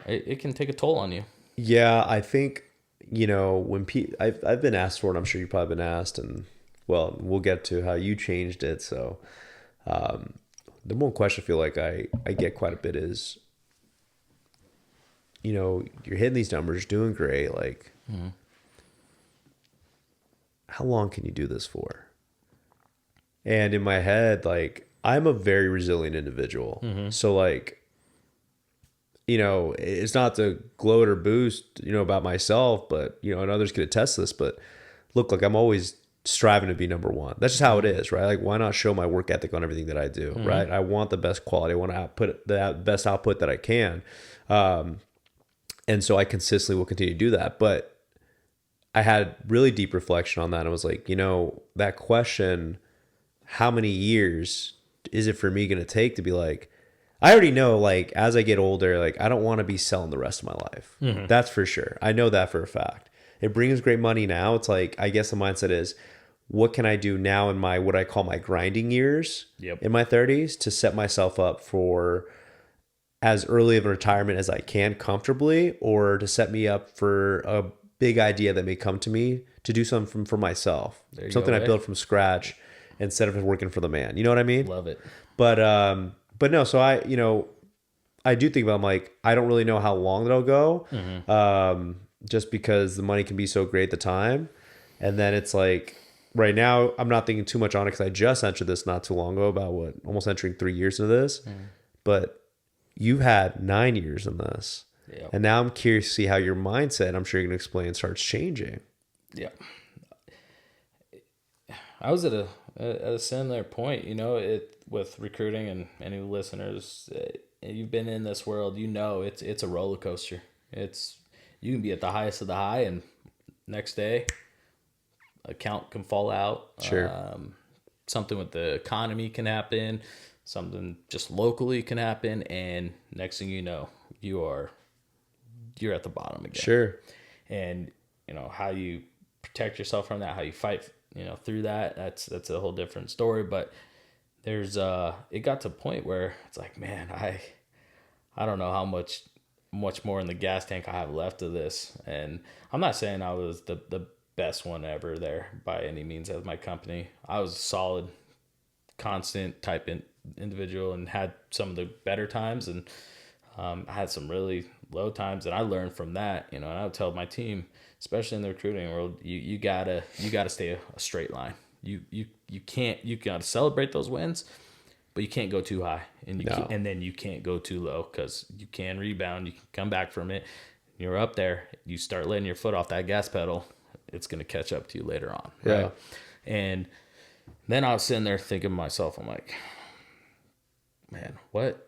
it can take a toll on you. Yeah, I think, when I've been asked for it, I'm sure you've probably been asked, and well, we'll get to how you changed it. So, the one question I feel like I get quite a bit is, you're hitting these numbers, doing great. Like, how long can you do this for? And in my head, like, I'm a very resilient individual. So, like, it's not to gloat or boost, about myself, but, and others could attest to this, but look, like, I'm always striving to be number one. That's just how it is, right? Like, why not show my work ethic on everything that I do, right? I want the best quality. I want to output the best output that I can. And so I consistently will continue to do that. But I had really deep reflection on that. And I was like, that question, how many years is it for me going to take to be like, I already know, like, as I get older, like, I don't want to be selling the rest of my life. That's for sure. I know that for a fact. It brings great money now. It's like, I guess the mindset is, what can I do now in my, what I call my grinding years in my 30s to set myself up for as early of a retirement as I can comfortably, or to set me up for a big idea that may come to me to do something for myself. Something I built from scratch instead of working for the man. You know what I mean? Love it. But no, so I do think about, I'm like, I don't really know how long that'll go. Just because the money can be so great at the time. And then it's like, right now, I'm not thinking too much on it because I just entered this not too long ago, about almost entering 3 years into this. But you've had 9 years in this. Yeah. And now I'm curious to see how your mindset, I'm sure you're going to explain, starts changing. Yeah. I was at a similar point, with recruiting, and any listeners, you've been in this world, it's a roller coaster. You can be at the highest of the high, and next day, account can fall out. Sure. Something with the economy can happen. Something just locally can happen, and next thing you know, you're at the bottom again. Sure. And how you protect yourself from that, how you fight, through that. That's a whole different story. But there's it got to a point where it's like, man, I don't know how much more in the gas tank I have left of this. And I'm not saying I was the best one ever there by any means as my company. I was a solid, constant type individual, and had some of the better times, and I had some really low times, and I learned from that. And I would tell my team, especially in the recruiting world, you gotta stay a straight line. You gotta celebrate those wins, but you can't go too high, and and then you can't go too low, because you can rebound, you can come back from it. You're up there, you start letting your foot off that gas pedal, it's gonna catch up to you later on. Right? Yeah. And then I was sitting there thinking to myself, I'm like, man, what,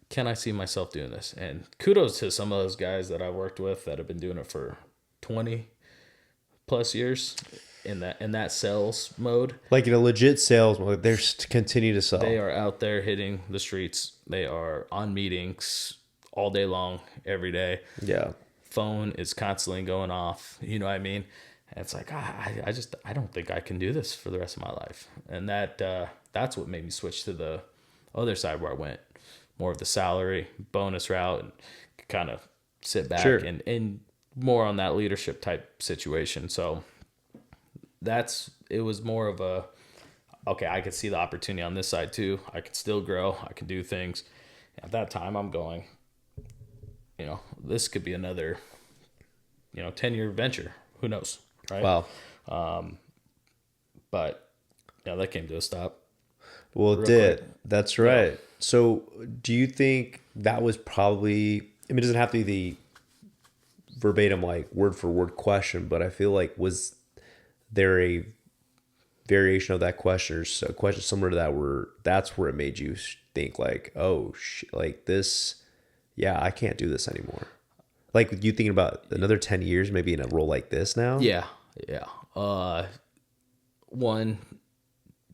can I see myself doing this? And kudos to some of those guys that I've worked with that have been doing it for 20 plus years in that sales mode. Like in a legit sales mode, they're continue to sell. They are out there hitting the streets. They are on meetings all day long, every day. Yeah. Phone is constantly going off. You know what I mean? And it's like, I don't think I can do this for the rest of my life. And that's what made me switch to the other side, where I went more of the salary bonus route and kind of sit back and more on that leadership type situation. So it was more of a, okay, I could see the opportunity on this side too. I could still grow. I could do things. At that time I'm going, this could be another, 10-year venture. Who knows? Right. Wow. But that came to a stop. Well, it did. That's right. Yeah. So do you think that was probably, it doesn't have to be the verbatim, like word for word question, but I feel like, was there a variation of that question, or a question similar to that, that's where it made you think like, oh shit, like this, I can't do this anymore. Like, you thinking about another 10 years, maybe in a role like this now? Yeah. One,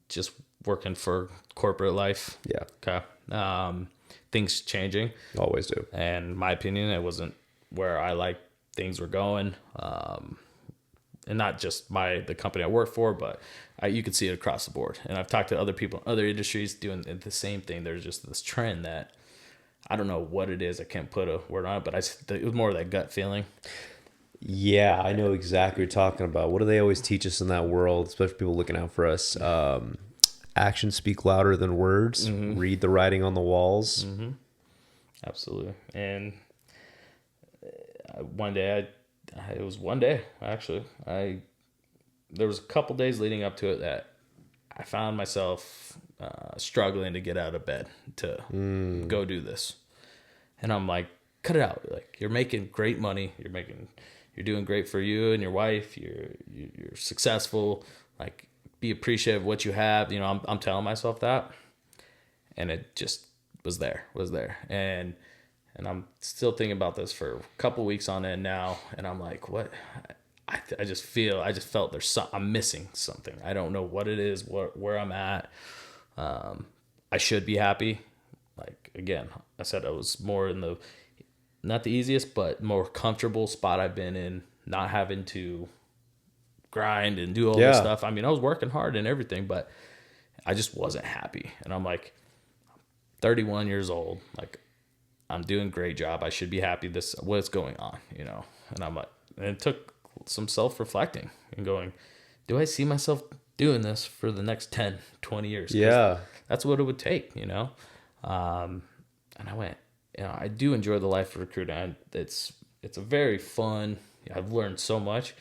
just working for corporate life. Yeah. Okay. Things changing. Always do. And my opinion, it wasn't where I liked things were going. And not just the company I work for, but you could see it across the board. And I've talked to other people in other industries doing the same thing. There's just this trend that I don't know what it is. I can't put a word on it, but it was more of that gut feeling. Yeah, I know exactly what you're talking about. What do they always teach us in that world, especially people looking out for us? Actions speak louder than words. Read the writing on the walls. Absolutely. And one day, it was one day actually. There was a couple days leading up to it that I found myself struggling to get out of bed to go do this, and I'm like, cut it out. Like, you're making great money. You're doing great for you and your wife. You're successful. Like, be appreciative of what you have. You know, I'm telling myself that, and it just was there, and I'm still thinking about this for a couple weeks on end now, and I'm like, what? I just felt I'm missing something. I don't know what it is, where I'm at. I should be happy. Like, again, I said I was more in the, not the easiest, but more comfortable spot I've been in, not having to grind and do all this stuff. I mean, I was working hard and everything, but I just wasn't happy. And I'm like, 31 years old. Like, I'm doing a great job. I should be happy. What's going on, you know? And I'm like, and it took some self-reflecting and going, do I see myself doing this for the next 10, 20 years? Yeah. That's what it would take, you know? And I went, you know, I do enjoy the life of recruiting. It's a very fun, I've learned so much.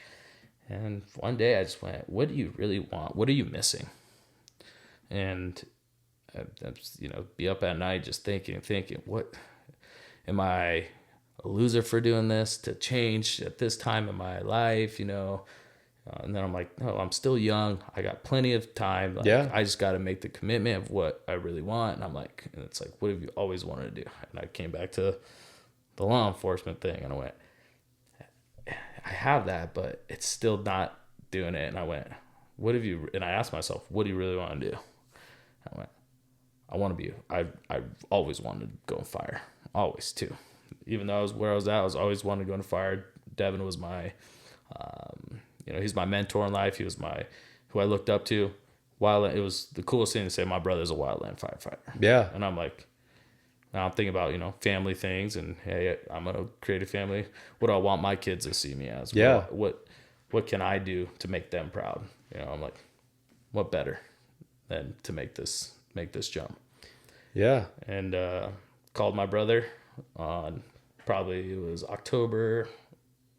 And one day I just went, what do you really want? What are you missing? And I you know, be up at night just thinking, what, am I a loser for doing this, to change at this time in my life, you know? And then I'm like, no, I'm still young. I got plenty of time. Like, I just got to make the commitment of what I really want. And I'm like, and it's like, what have you always wanted to do? And I came back to the law enforcement thing, and I went, I have that, but it's still not doing it. And I went, and I asked myself, what do you really want to do? I went, I've always wanted to go on fire. Always, too. Even though I was where I was at, I was always wanted to go on fire. Devin was my, you know, he's my mentor in life. He was who I looked up to. Wildland, it was the coolest thing to say, my brother's a wildland firefighter. Yeah. And I'm like, now I'm thinking about, you know, family things, and hey, I'm going to create a family. What do I want my kids to see me as? Yeah. What can I do to make them proud? You know, I'm like, what better than to make this jump? Yeah. And called my brother on probably, it was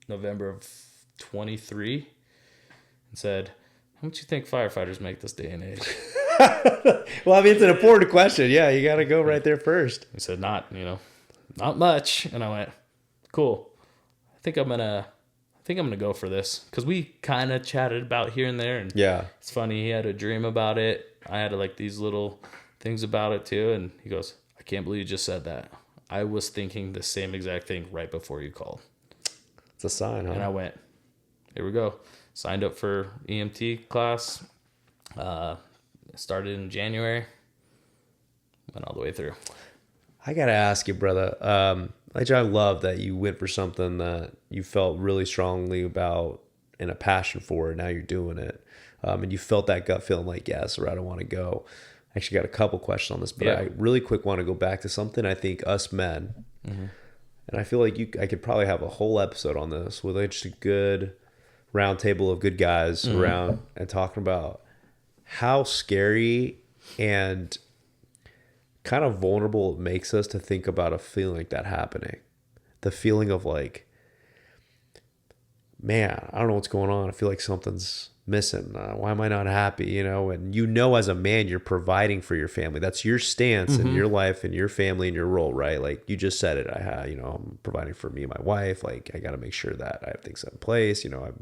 November of 23, and said, how much you think firefighters make this day and age? Well, I mean, it's an important question. Yeah, you got to go right there first. He said, not much. And I went, cool. I think I'm gonna go for this, because we kind of chatted about here and there, and it's funny. He had a dream about it. I had like these little things about it too, and he goes, I can't believe you just said that. I was thinking the same exact thing right before you called. It's a sign, huh? And I went, here we go. Signed up for EMT class. Started in January. Went all the way through. I got to ask you, brother. I love that you went for something that you felt really strongly about and a passion for, and now you're doing it. And you felt that gut feeling like, yeah, that's where I want to go. I actually got a couple questions on this, but I really quick want to go back to something I think us men, and I feel like I could probably have a whole episode on this with like just a good round table of good guys around and talking about how scary and kind of vulnerable it makes us to think about a feeling like that happening. The feeling of like, man, I don't know what's going on. I feel like something's missing. Why am I not happy? You know, and you know, as a man, you're providing for your family. That's your stance in your life and your family and your role, right? Like you just said it. I'm providing for me and my wife. Like I got to make sure that I have things in place. You know,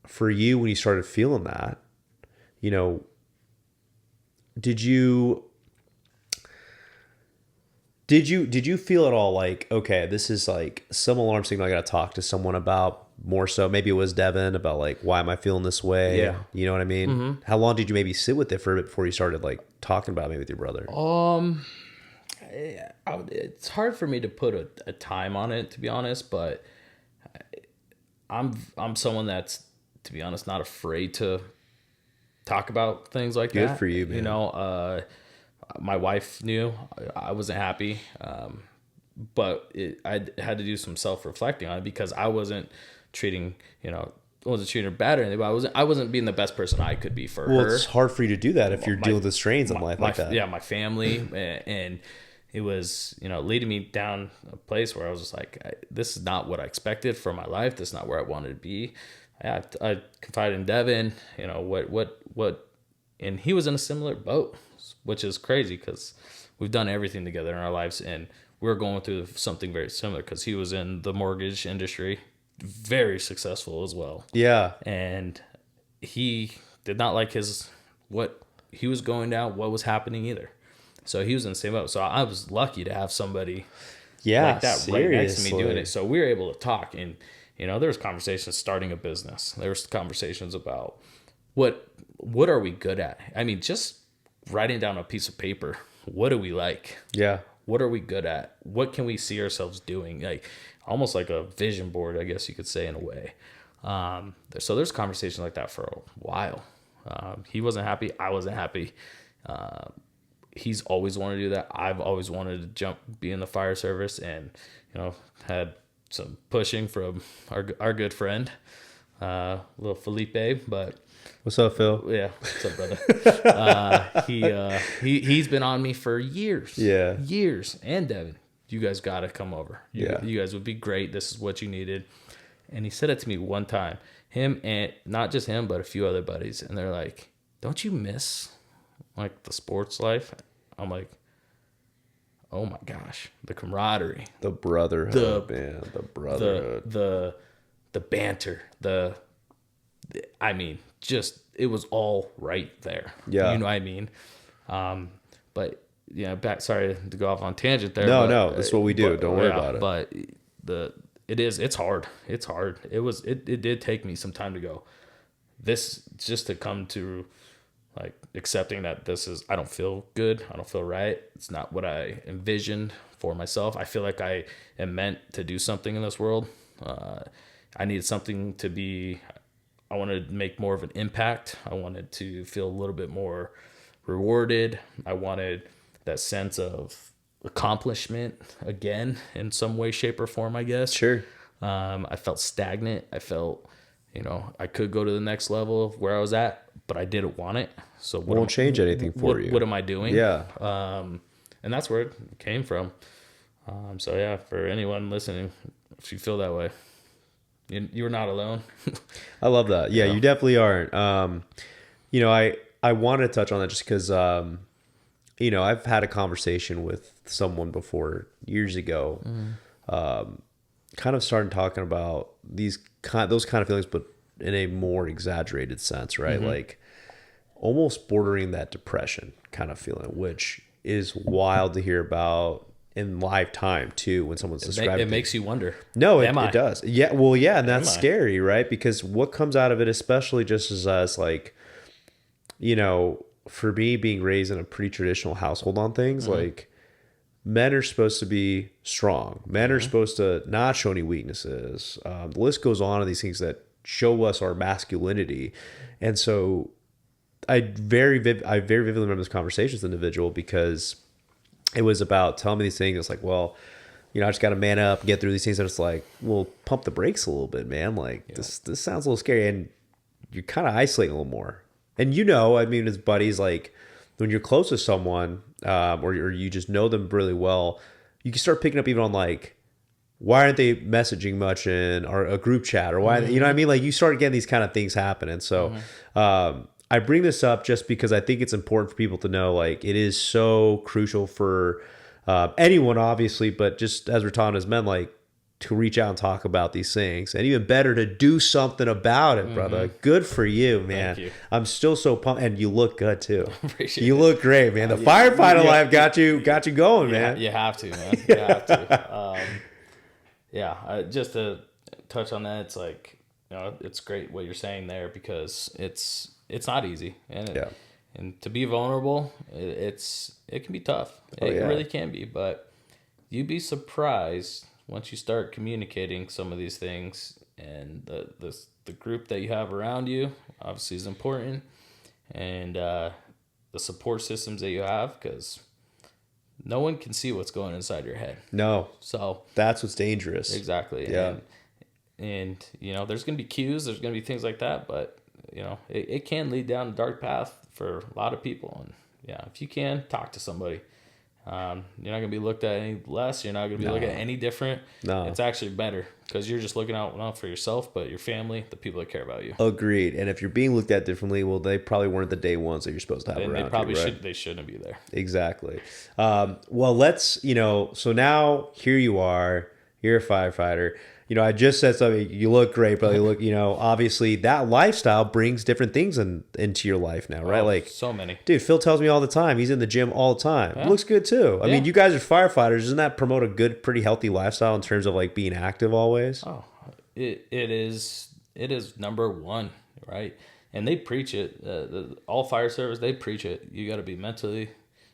for you, when you started feeling that, you know, did you feel at all like, okay, this is like some alarm signal I got to talk to someone about? More so, maybe it was Devin, about like, why am I feeling this way? Yeah. You know what I mean? How long did you maybe sit with it for a bit before you started like talking about it with your brother? It's hard for me to put a time on it, to be honest, but I'm someone that's, to be honest, not afraid to talk about things like that. Good for you, man. You know, my wife knew I wasn't happy. But I had to do some self-reflecting on it because I wasn't treating, wasn't treating her bad or anything, but I wasn't being the best person I could be for her. Well, it's hard for you to do that if you're dealing with the strains in life like that. Yeah, my family, and it was, leading me down a place where I was just like, this is not what I expected from my life. This is not where I wanted to be. I confided in Devin, what, and he was in a similar boat, which is crazy because we've done everything together in our lives, and we're going through something very similar because he was in the mortgage industry, very successful as well. Yeah. And he did not like what he was going down, what was happening either. So he was in the same boat. So I was lucky to have somebody like that seriously. right next to me doing it. So we were able to talk, and there was conversations starting a business. There was conversations about what are we good at? I mean, just writing down a piece of paper. What do we like? Yeah. What are we good at? What can we see ourselves doing? Like almost like a vision board, I guess you could say in a way. So there's conversations like that for a while. He wasn't happy. I wasn't happy. He's always wanted to do that. I've always wanted to be in the fire service, and had some pushing from our good friend, little Felipe. But what's up, Phil? Yeah, what's up, brother? He's been on me for years. Yeah, years. And Devin, you guys got to come over. You guys would be great. This is what you needed. And he said it to me one time. Him, and not just him, but a few other buddies, and they're like, "Don't you miss like the sports life?" I'm like, "Oh my gosh, the camaraderie, the brotherhood, man, the brotherhood, the banter, I mean, just it was all right there. Yeah, you know what I mean. But sorry to go off on tangent there. No, that's what we do. Don't worry about it. But it's hard. It's hard. It did take me some time to go. This just to come to like accepting that I don't feel good. I don't feel right. It's not what I envisioned for myself. I feel like I am meant to do something in this world. I needed something to be, I wanted to make more of an impact. I wanted to feel a little bit more rewarded. I wanted that sense of accomplishment again in some way, shape, or form, I guess. Sure. I felt stagnant. I felt, I could go to the next level of where I was at, but I didn't want it. So won't change anything for you. What am I doing? Yeah. And that's where it came from. So yeah, for anyone listening, if you feel that way, you're not alone. I love that. Yeah, you definitely aren't. I wanted to touch on that just because, I've had a conversation with someone before years ago, kind of started talking about those kind of feelings, but in a more exaggerated sense, right? Mm-hmm. Like almost bordering that depression kind of feeling, which is wild to hear about in lifetime too, when someone's describing it makes you wonder. No, it does. Yeah. Well, yeah. And that's scary, right? Because what comes out of it, especially just as us, like, for me being raised in a pretty traditional household on things, mm-hmm. like men are supposed to be strong. Men mm-hmm. are supposed to not show any weaknesses. The list goes on of these things that show us our masculinity. And so I very vividly remember this conversation with this individual because it was about telling me these things. It's like, well, I just got to man up, get through these things. And it's like, well, pump the brakes a little bit, man. Like this sounds a little scary, and you're kind of isolating a little more. And as buddies, like when you're close to someone, or you just know them really well, you can start picking up even on like, why aren't they messaging much in a group chat, or why, mm-hmm. You know what I mean? Like you start getting these kind of things happening. So, mm-hmm. I bring this up just because I think it's important for people to know, like, it is so crucial for anyone, obviously, but just as we're talking as men, like, to reach out and talk about these things, and even better to do something about it, brother. Mm-hmm. Good for you, man. Thank you. I'm still so pumped, and you look good too. Appreciate you it. Look great, man. The firefighter life got you going, man. You have to, man. You have to. Just to touch on that, it's like, it's great what you're saying there, because it's not easy, and to be vulnerable, it can be tough. It really can be, but you'd be surprised once you start communicating some of these things, and the group that you have around you obviously is important, and the support systems that you have, because no one can see what's going inside your head. No, So that's what's dangerous. exactly. Yeah. And there's going to be cues, there's going to be things like that, but it can lead down a dark path for a lot of people. And yeah, if you can talk to somebody, you're not going to be looked at any less. You're not going to be looked at any different. No. It's actually better because you're just looking out not for yourself, but your family, the people that care about you. Agreed. And if you're being looked at differently, well, they probably weren't the day ones that you're supposed to have And around they probably you, right? they shouldn't be there. Exactly. Well, let's, so now here you are, you're a firefighter. I just said something, you look great, but you look, obviously that lifestyle brings different things into your life now, right? Oh, Like so many. Dude, Phil tells me all the time, he's in the gym all the time. Yeah. Looks good too. I Yeah. mean, you guys are firefighters. Doesn't that promote a good, pretty healthy lifestyle in terms of like being active always? Oh, it is number one, right? And they preach it. All fire service, they preach it. You got to be mentally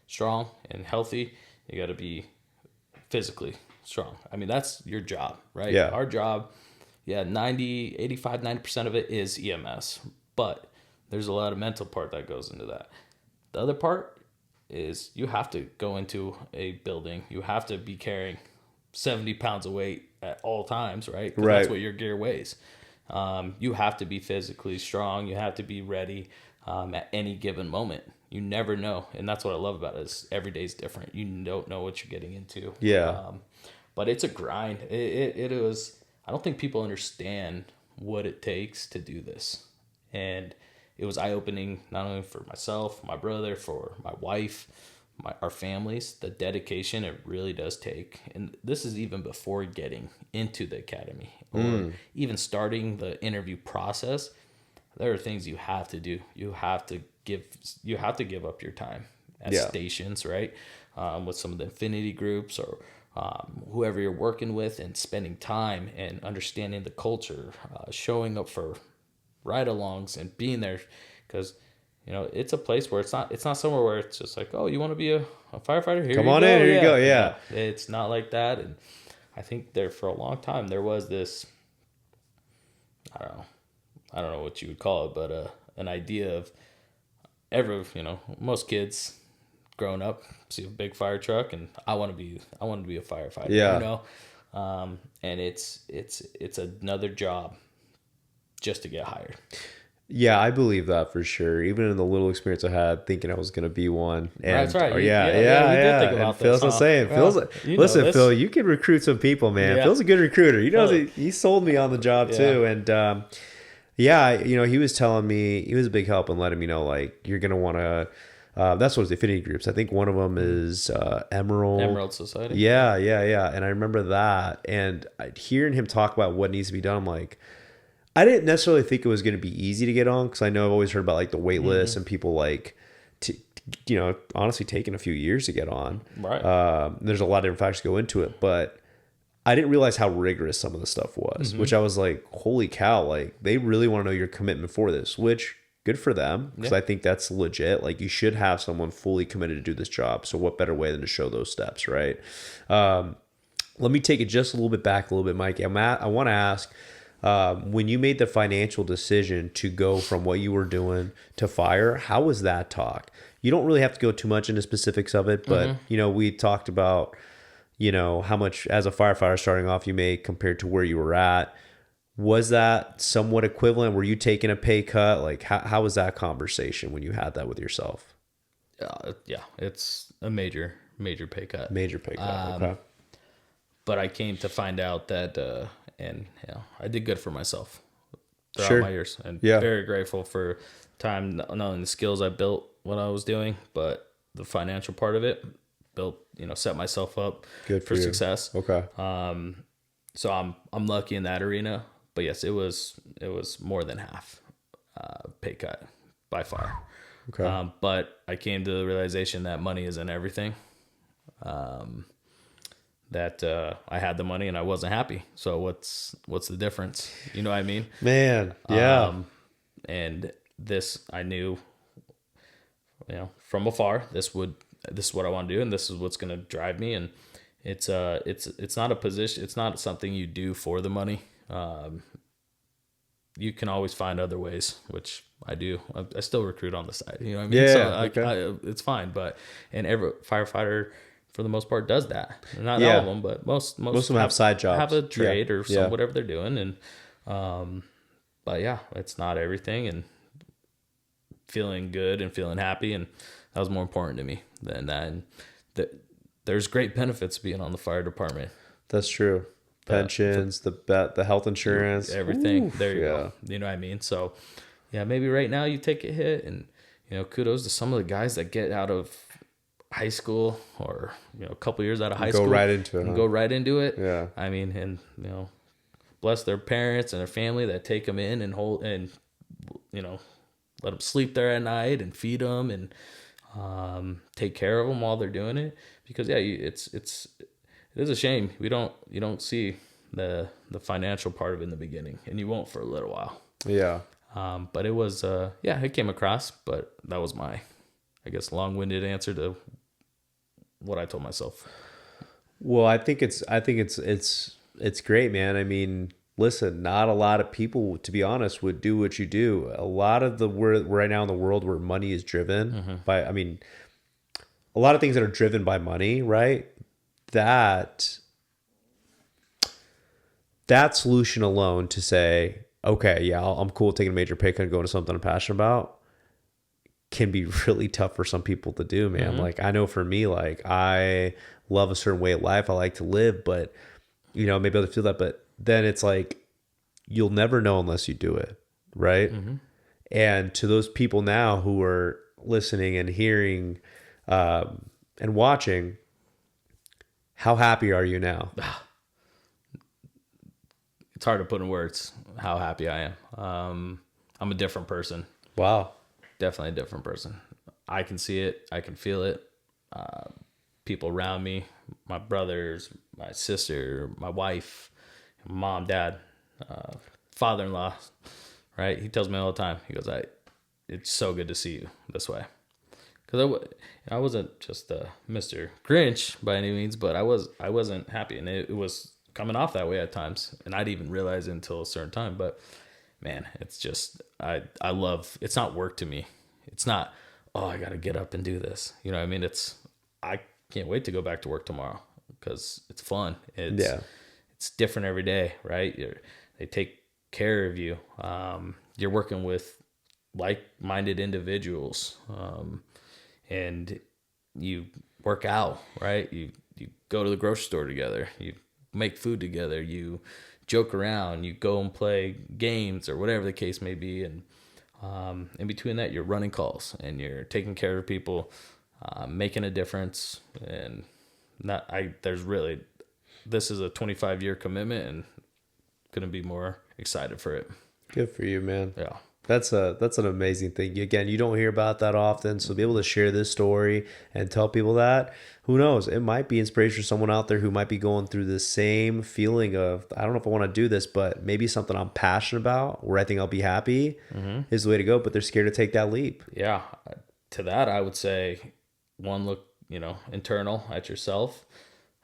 strong and healthy. You got to be physically strong. I mean, that's your job, right? Yeah. Our job, 90% of it is EMS, but there's a lot of mental part that goes into that. The other part is you have to go into a building. You have to be carrying 70 pounds of weight at all times, right? 'Cause Right. That's what your gear weighs. You have to be physically strong. You have to be ready at any given moment. You never know. And that's what I love about it is every day's different. You don't know what you're getting into. Yeah. But it's a grind. It was, I don't think people understand what it takes to do this. And it was eye-opening not only for myself, my brother, for my wife, our families, the dedication it really does take. And this is even before getting into the academy or even starting the interview process. There are things you have to do. You have to give up your time at stations, right? With some of the affinity groups or whoever you're working with, and spending time and understanding the culture, showing up for ride-alongs and being there, because it's a place where it's not somewhere where it's just like, oh, you want to be a firefighter, here Come you on go. in, here you go. Yeah. It's not like that. And I think there for a long time there was this, I don't know what you would call it, but an idea of most kids growing up see a big fire truck and I want to be a firefighter. Yeah. And it's another job just to get hired. Yeah, I believe that for sure. Even in the little experience I had thinking I was going to be one. And, That's right. Oh, You did think about and Phil's this, the same. huh? Phil's Well, listen, Phil, you can recruit some people, man. Yeah. Phil's a good recruiter. Totally. He sold me on the job too. And he was telling me, he was a big help in letting me know, like, you're going to want to, that's what the affinity groups. I think one of them is Emerald Society. Yeah. And I remember that. And hearing him talk about what needs to be done, I'm like, I didn't necessarily think it was going to be easy to get on, because I know I've always heard about like the wait list and people like, honestly taking a few years to get on. Right. There's a lot of different factors go into it, but I didn't realize how rigorous some of the stuff was, which I was like, holy cow, like they really want to know your commitment for this, which good for them, because I think that's legit. Like you should have someone fully committed to do this job. So what better way than to show those steps, right? Let me take it just a little bit back a little bit, Mikey. I want to ask, when you made the financial decision to go from what you were doing to fire, how was that talk? You don't really have to go too much into specifics of it, but we talked about, how much as a firefighter starting off you made compared to where you were at. Was that somewhat equivalent? Were you taking a pay cut? Like how was that conversation when you had that with yourself? Yeah, it's a major pay cut. Major pay cut. Okay. But I came to find out that, I did good for myself throughout Sure. my years, and Yeah. very grateful for time, not only the skills I built what I was doing, but the financial part of it built, set myself up Good for you. success. Okay. So I'm lucky in that arena, but yes, it was more than half pay cut by far. Okay. But I came to the realization that money isn't everything. That I had the money and I wasn't happy. So what's the difference? You know what I mean? Man. Yeah. And this I knew, from afar, this is what I want to do, and this is what's going to drive me. And it's not a position. It's not something you do for the money. you can always find other ways, which I do. I still recruit on the side. You know what I mean? Yeah, So okay. it's fine. But and every firefighter for the most part does that. Not Yeah. all of them, but most Most of them have side jobs. have a trade or Yeah. whatever they're doing. And but yeah, it's not everything. And feeling good and feeling happy, and that was more important to me than that. And there's great benefits being on the fire department. That's true. Pensions, the health insurance, everything. Oof, There you go. You know what I mean? So yeah, maybe right now you take a hit, and kudos to some of the guys that get out of high school or a couple years out of high school, go right into it, and huh? go right into it. Yeah. I mean, and bless their parents and their family that take them in and hold and let them sleep there at night and feed them and take care of them while they're doing it. Because yeah, it is a shame you don't see the financial part of it in the beginning, and you won't for a little while. Yeah. But it was it came across, but that was my, I guess, long-winded answer to what I told myself. Well, I think it's great, man. I mean, listen, not a lot of people, to be honest, would do what you do. A lot of right now in the world where money is driven by, I mean, a lot of things that are driven by money, right? That solution alone to say, okay, yeah, I'm cool taking a major pay cut and going to something I'm passionate about, can be really tough for some people to do, man. Like, I know for me, like, I love a certain way of life I like to live, but maybe I'll feel that, but then it's like, you'll never know unless you do it, right? And to those people now who are listening and hearing and watching, how happy are you now? It's hard to put in words how happy I am. I'm a different person. Wow. Definitely a different person. I can see it. I can feel it. People around me, my brothers, my sister, my wife, mom, dad, father-in-law, right? He tells me all the time. He goes, it's so good to see you this way. Because I wasn't just Mr. Grinch by any means, but I wasn't happy, and it was coming off that way at times, and I'd even realize it until a certain time. But man, it's just I love. It's not work to me. It's not, oh, I got to get up and do this. You know what I mean? I can't wait to go back to work tomorrow because it's fun. It's different every day, right? They take care of you. You're working with like-minded individuals, and you work out, right? You go to the grocery store together. You make food together. You joke around. You go and play games or whatever the case may be. And in between that, you're running calls and you're taking care of people, making a difference. And this is a 25-year commitment, and couldn't be more excited for it. Good for you, man. Yeah. That's an amazing thing. Again, you don't hear about that often. So to be able to share this story and tell people that, who knows, it might be inspiration for someone out there who might be going through the same feeling of, I don't know if I want to do this, but maybe something I'm passionate about where I think I'll be happy is the way to go, but they're scared to take that leap. Yeah. To that, I would say, one, look, internal at yourself.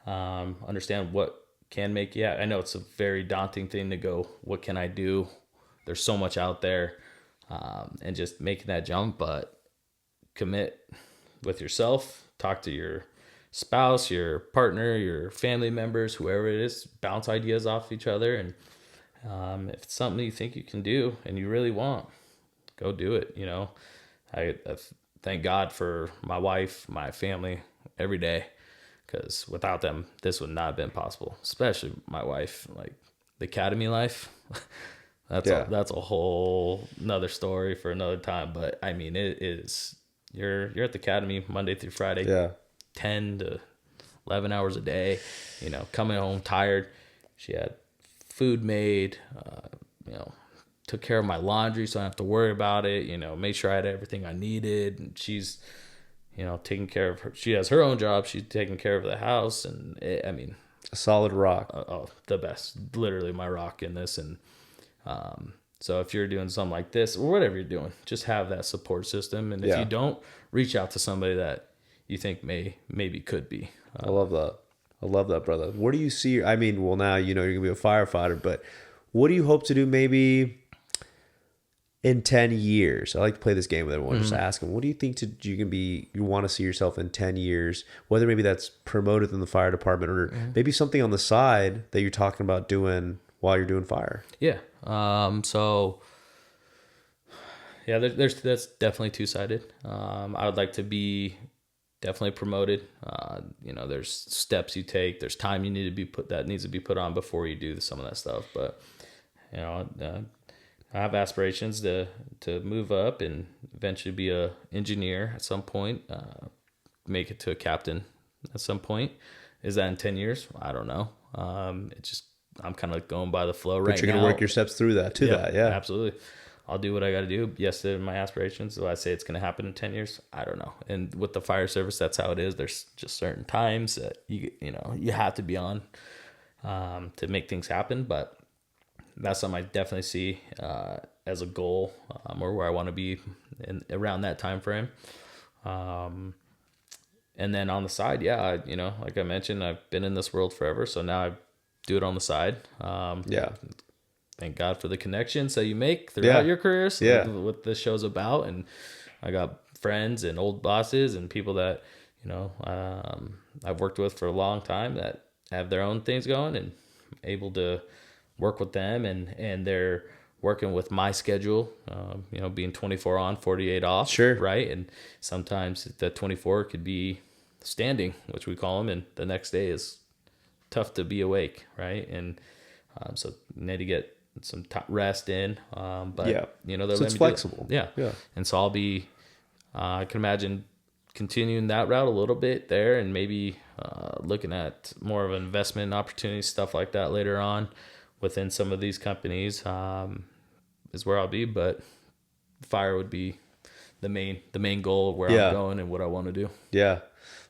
Understand what can make you. I know it's a very daunting thing to go, what can I do? There's so much out there, and just making that jump, but commit with yourself, talk to your spouse, your partner, your family members, whoever it is, bounce ideas off each other. And if it's something you think you can do and you really want, go do it. I thank God for my wife, my family every day, because without them, this would not have been possible, especially my wife, like the academy life. That's a whole another story for another time. But I mean, it is, you're at the academy Monday through Friday, 10 to 11 hours a day, coming home tired. She had food made, took care of my laundry so I don't have to worry about it, made sure I had everything I needed. And she's, taking care of her. She has her own job. She's taking care of the house. And A solid rock. The best, literally my rock in this. And, so if you're doing something like this or whatever you're doing, just have that support system. And if you don't, reach out to somebody that you think maybe could be. I love that, brother. What do you see? I mean, well, now, you're going to be a firefighter, but what do you hope to do maybe in 10 years, I like to play this game with everyone, just ask them, what do you think you want to see yourself in 10 years, whether maybe that's promoted in the fire department or maybe something on the side that you're talking about doing while you're doing fire. Yeah. So yeah, that's definitely two-sided. I would like to be definitely promoted. There's steps you take, there's time you need to be needs to be put on before you do some of that stuff. But I have aspirations to move up and eventually be a engineer at some point, make it to a captain at some point. Is that in 10 years? I don't know. I'm kind of going by the flow right now. But you're going to work your steps through that, that. Yeah, absolutely. I'll do what I got to do. Yes, they're my aspirations. Do I say it's going to happen in 10 years? I don't know. And with the fire service, that's how it is. There's just certain times that you have to be on to make things happen. But that's something I definitely see as a goal, or where I want to be around that time frame. And then on the side, like I mentioned, I've been in this world forever, so now I do it on the side. Thank God for the connections that you make throughout your careers. What this show's about. And I got friends and old bosses and people that, I've worked with for a long time that have their own things going, and able to work with them, and they're working with my schedule, being 24 on, 48 off. Sure. Right. And sometimes the 24 could be standing, which we call them. And the next day is tough to be awake. Right. And so you need to get some rest in, but so it's flexible. Yeah. And so I'll be, I can imagine continuing that route a little bit there, and maybe looking at more of an investment opportunity, stuff like that later on within some of these companies, is where I'll be. But fire would be the main goal of where I'm going and what I want to do. Yeah.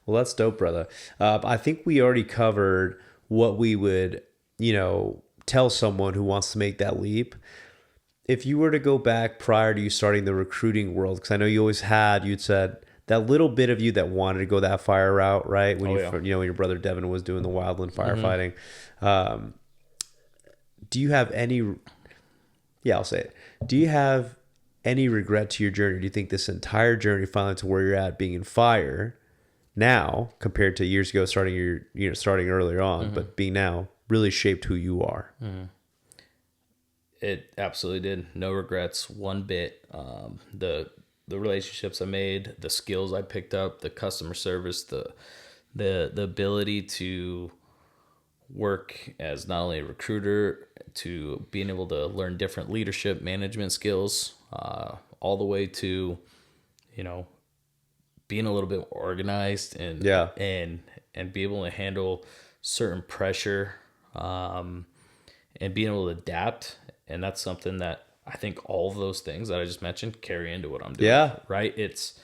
Well, that's dope, brother. I think we already covered what we would, tell someone who wants to make that leap. If you were to go back prior to you starting the recruiting world, because I know you'd said that little bit of you that wanted to go that fire route, right? When when your brother Devin was doing the wildland firefighting. Do you have any, I'll say it. Do you have any regret to your journey? Do you think this entire journey finally to where you're at being in fire now compared to years ago, starting earlier on, but being now, really shaped who you are? It absolutely did. No regrets one bit. The relationships I made, the skills I picked up, the customer service, the ability to work as not only a recruiter, to being able to learn different leadership management skills, all the way to being a little bit organized and be able to handle certain pressure, and being able to adapt. And that's something that I think all of those things that I just mentioned carry into what I'm doing. Yeah. Right. It's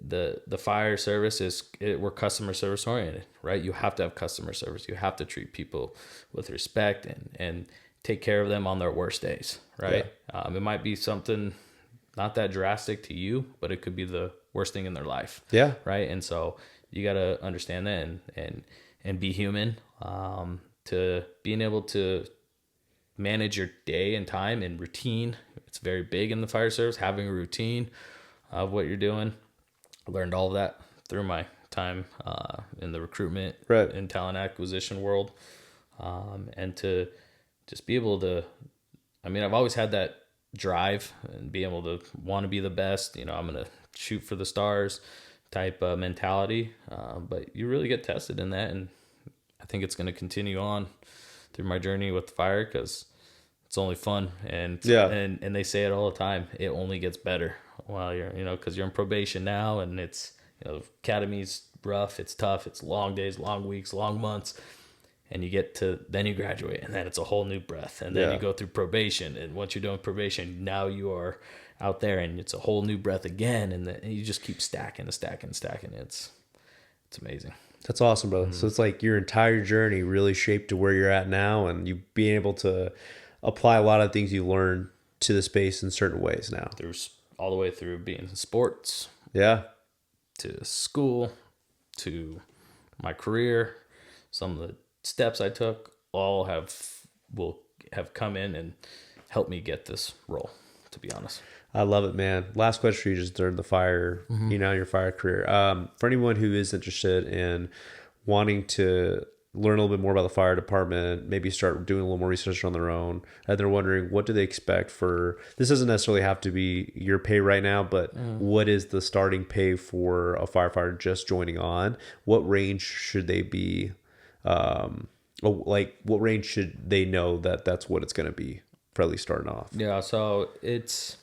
the fire service we're customer service oriented, right? You have to have customer service. You have to treat people with respect and take care of them on their worst days. Right. Yeah. It might be something not that drastic to you, but it could be the worst thing in their life. Yeah. Right. And so you got to understand that and be human, to being able to manage your day and time and routine. It's very big in the fire service, having a routine of what you're doing. I learned all of that through my time in the recruitment and talent acquisition world. And to just be able to, I've always had that drive and be able to want to be the best, I'm going to shoot for the stars type mentality. But you really get tested in that. And I think it's going to continue on through my journey with fire, because it's only fun. And they say it all the time. It only gets better while you're, because you're in probation now, and it's, academy's rough. It's tough. It's long days, long weeks, long months. And then you graduate, and then it's a whole new breath. And then you go through probation. And once you're doing probation, now you are out there, and it's a whole new breath again. And then you just keep stacking and stacking and stacking. It's amazing. That's awesome, brother. So it's like your entire journey really shaped to where you're at now, and you being able to apply a lot of things you learned to the space in certain ways now. All the way through being in sports. Yeah. To school, to my career. Some of the steps I took all will have come in and helped me get this role to be honest. I love it, man. Last question for you, just during the fire, your fire career. For anyone who is interested in wanting to learn a little bit more about the fire department, maybe start doing a little more research on their own, and they're wondering, what do they expect for, this doesn't necessarily have to be your pay right now, but what is the starting pay for a firefighter just joining on? What range should they be, what range should they know that that's what it's going to be for at least starting off? Yeah, so it's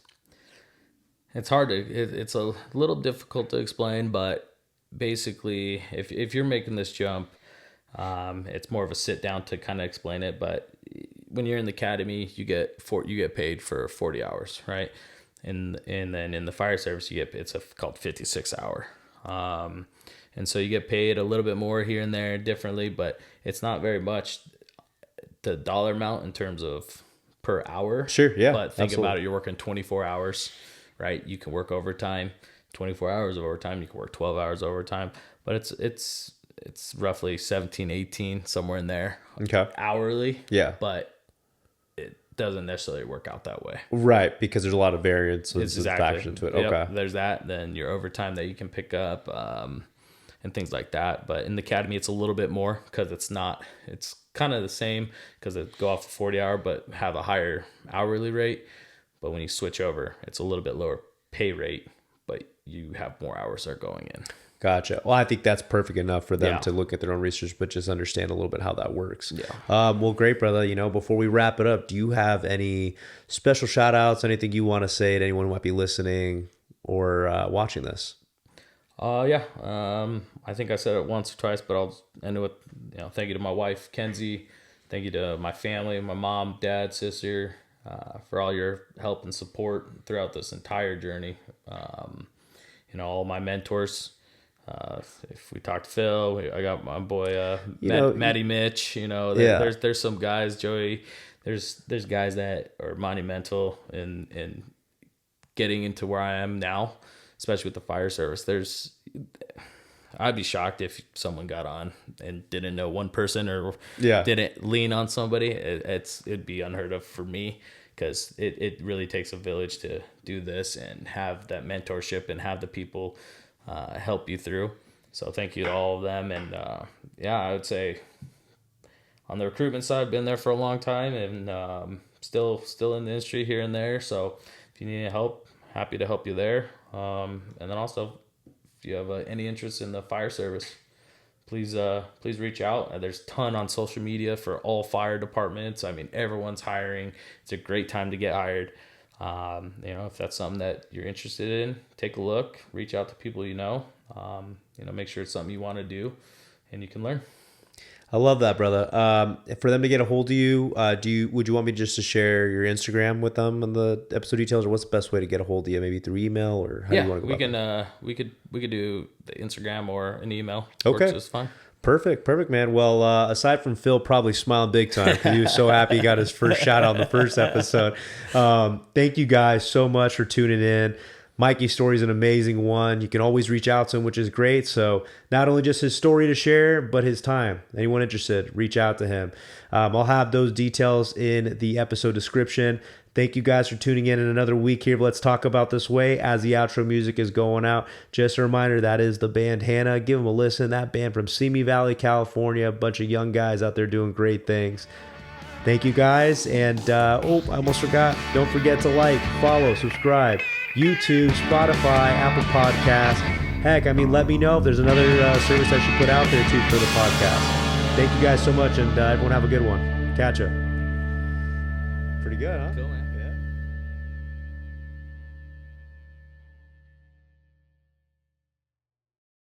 hard to, it's a little difficult to explain, but basically if you're making this jump, it's more of a sit down to kind of explain it. But when you're in the academy, you get paid for 40 hours, right? And then in the fire service, it's called 56 hour. And so you get paid a little bit more here and there differently, but it's not very much the dollar amount in terms of per hour. Sure, yeah. But think absolutely. about it, you're working 24 hours, right? You can work overtime, 24 hours of overtime. You can work 12 hours overtime, but it's roughly 17, 18, somewhere in there. Okay. Hourly. Yeah. But it doesn't necessarily work out that way. Right, because there's a lot of variance with Exactly. faction to it. Yep, Okay. there's that. Then your overtime that you can pick up, and things like that. But in the academy, it's a little bit more because it's kind of the same because it go off the 40 hour, but have a higher hourly rate. But when you switch over, it's a little bit lower pay rate, but you have more hours that are going in. Gotcha. Well, I think that's perfect enough for them Yeah. to look at their own research, but just understand a little bit how that works. Yeah. Well, great, brother. Before we wrap it up, do you have any special shout outs, anything you want to say to anyone who might be listening or watching this? Yeah. I think I said it once or twice, but I'll end it with, thank you to my wife, Kenzie. Thank you to my family, my mom, dad, sister, for all your help and support throughout this entire journey. All my mentors. If we talk to Phil, I got my boy, Matty Mitch, there's some guys, Joey, there's guys that are monumental in getting into where I am now, especially with the fire service. I'd be shocked if someone got on and didn't know one person or didn't lean on somebody. It'd be unheard of for me because it really takes a village to do this and have that mentorship and have the people help you through. So thank you to all of them. And I would say on the recruitment side, been there for a long time and still in the industry here and there. So if you need any help, happy to help you there. And then also, if you have any interest in the fire service, please reach out. There's a ton on social media for all fire departments. I mean, everyone's hiring. It's a great time to get hired. If that's something that you're interested in, take a look, reach out to people make sure it's something you want to do and you can learn. I love that, brother. For them to get a hold of you, would you want me just to share your Instagram with them and the episode details, or what's the best way to get a hold of you? Maybe through email, or how do you want to go about that? We could do the Instagram or an email. Okay. Works just fine. Perfect, man. Well, aside from Phil probably smiling big time because he was so happy he got his first shout out in the first episode. Thank you guys so much for tuning in. Mikey's story is an amazing one. You can always reach out to him, which is great. So not only just his story to share, but his time. Anyone interested, reach out to him. I'll have those details in the episode description. Thank you guys for tuning in another week here. Let's Talk About This Way as the outro music is going out. Just a reminder, that is the band Hannah. Give them a listen. That band from Simi Valley, California. A bunch of young guys out there doing great things. Thank you guys. And, I almost forgot. Don't forget to like, follow, subscribe. YouTube, Spotify, Apple Podcasts. Heck, let me know if there's another service I should put out there too for the podcast. Thank you guys so much, and everyone have a good one. Catch ya. Pretty good, huh? Cool, man.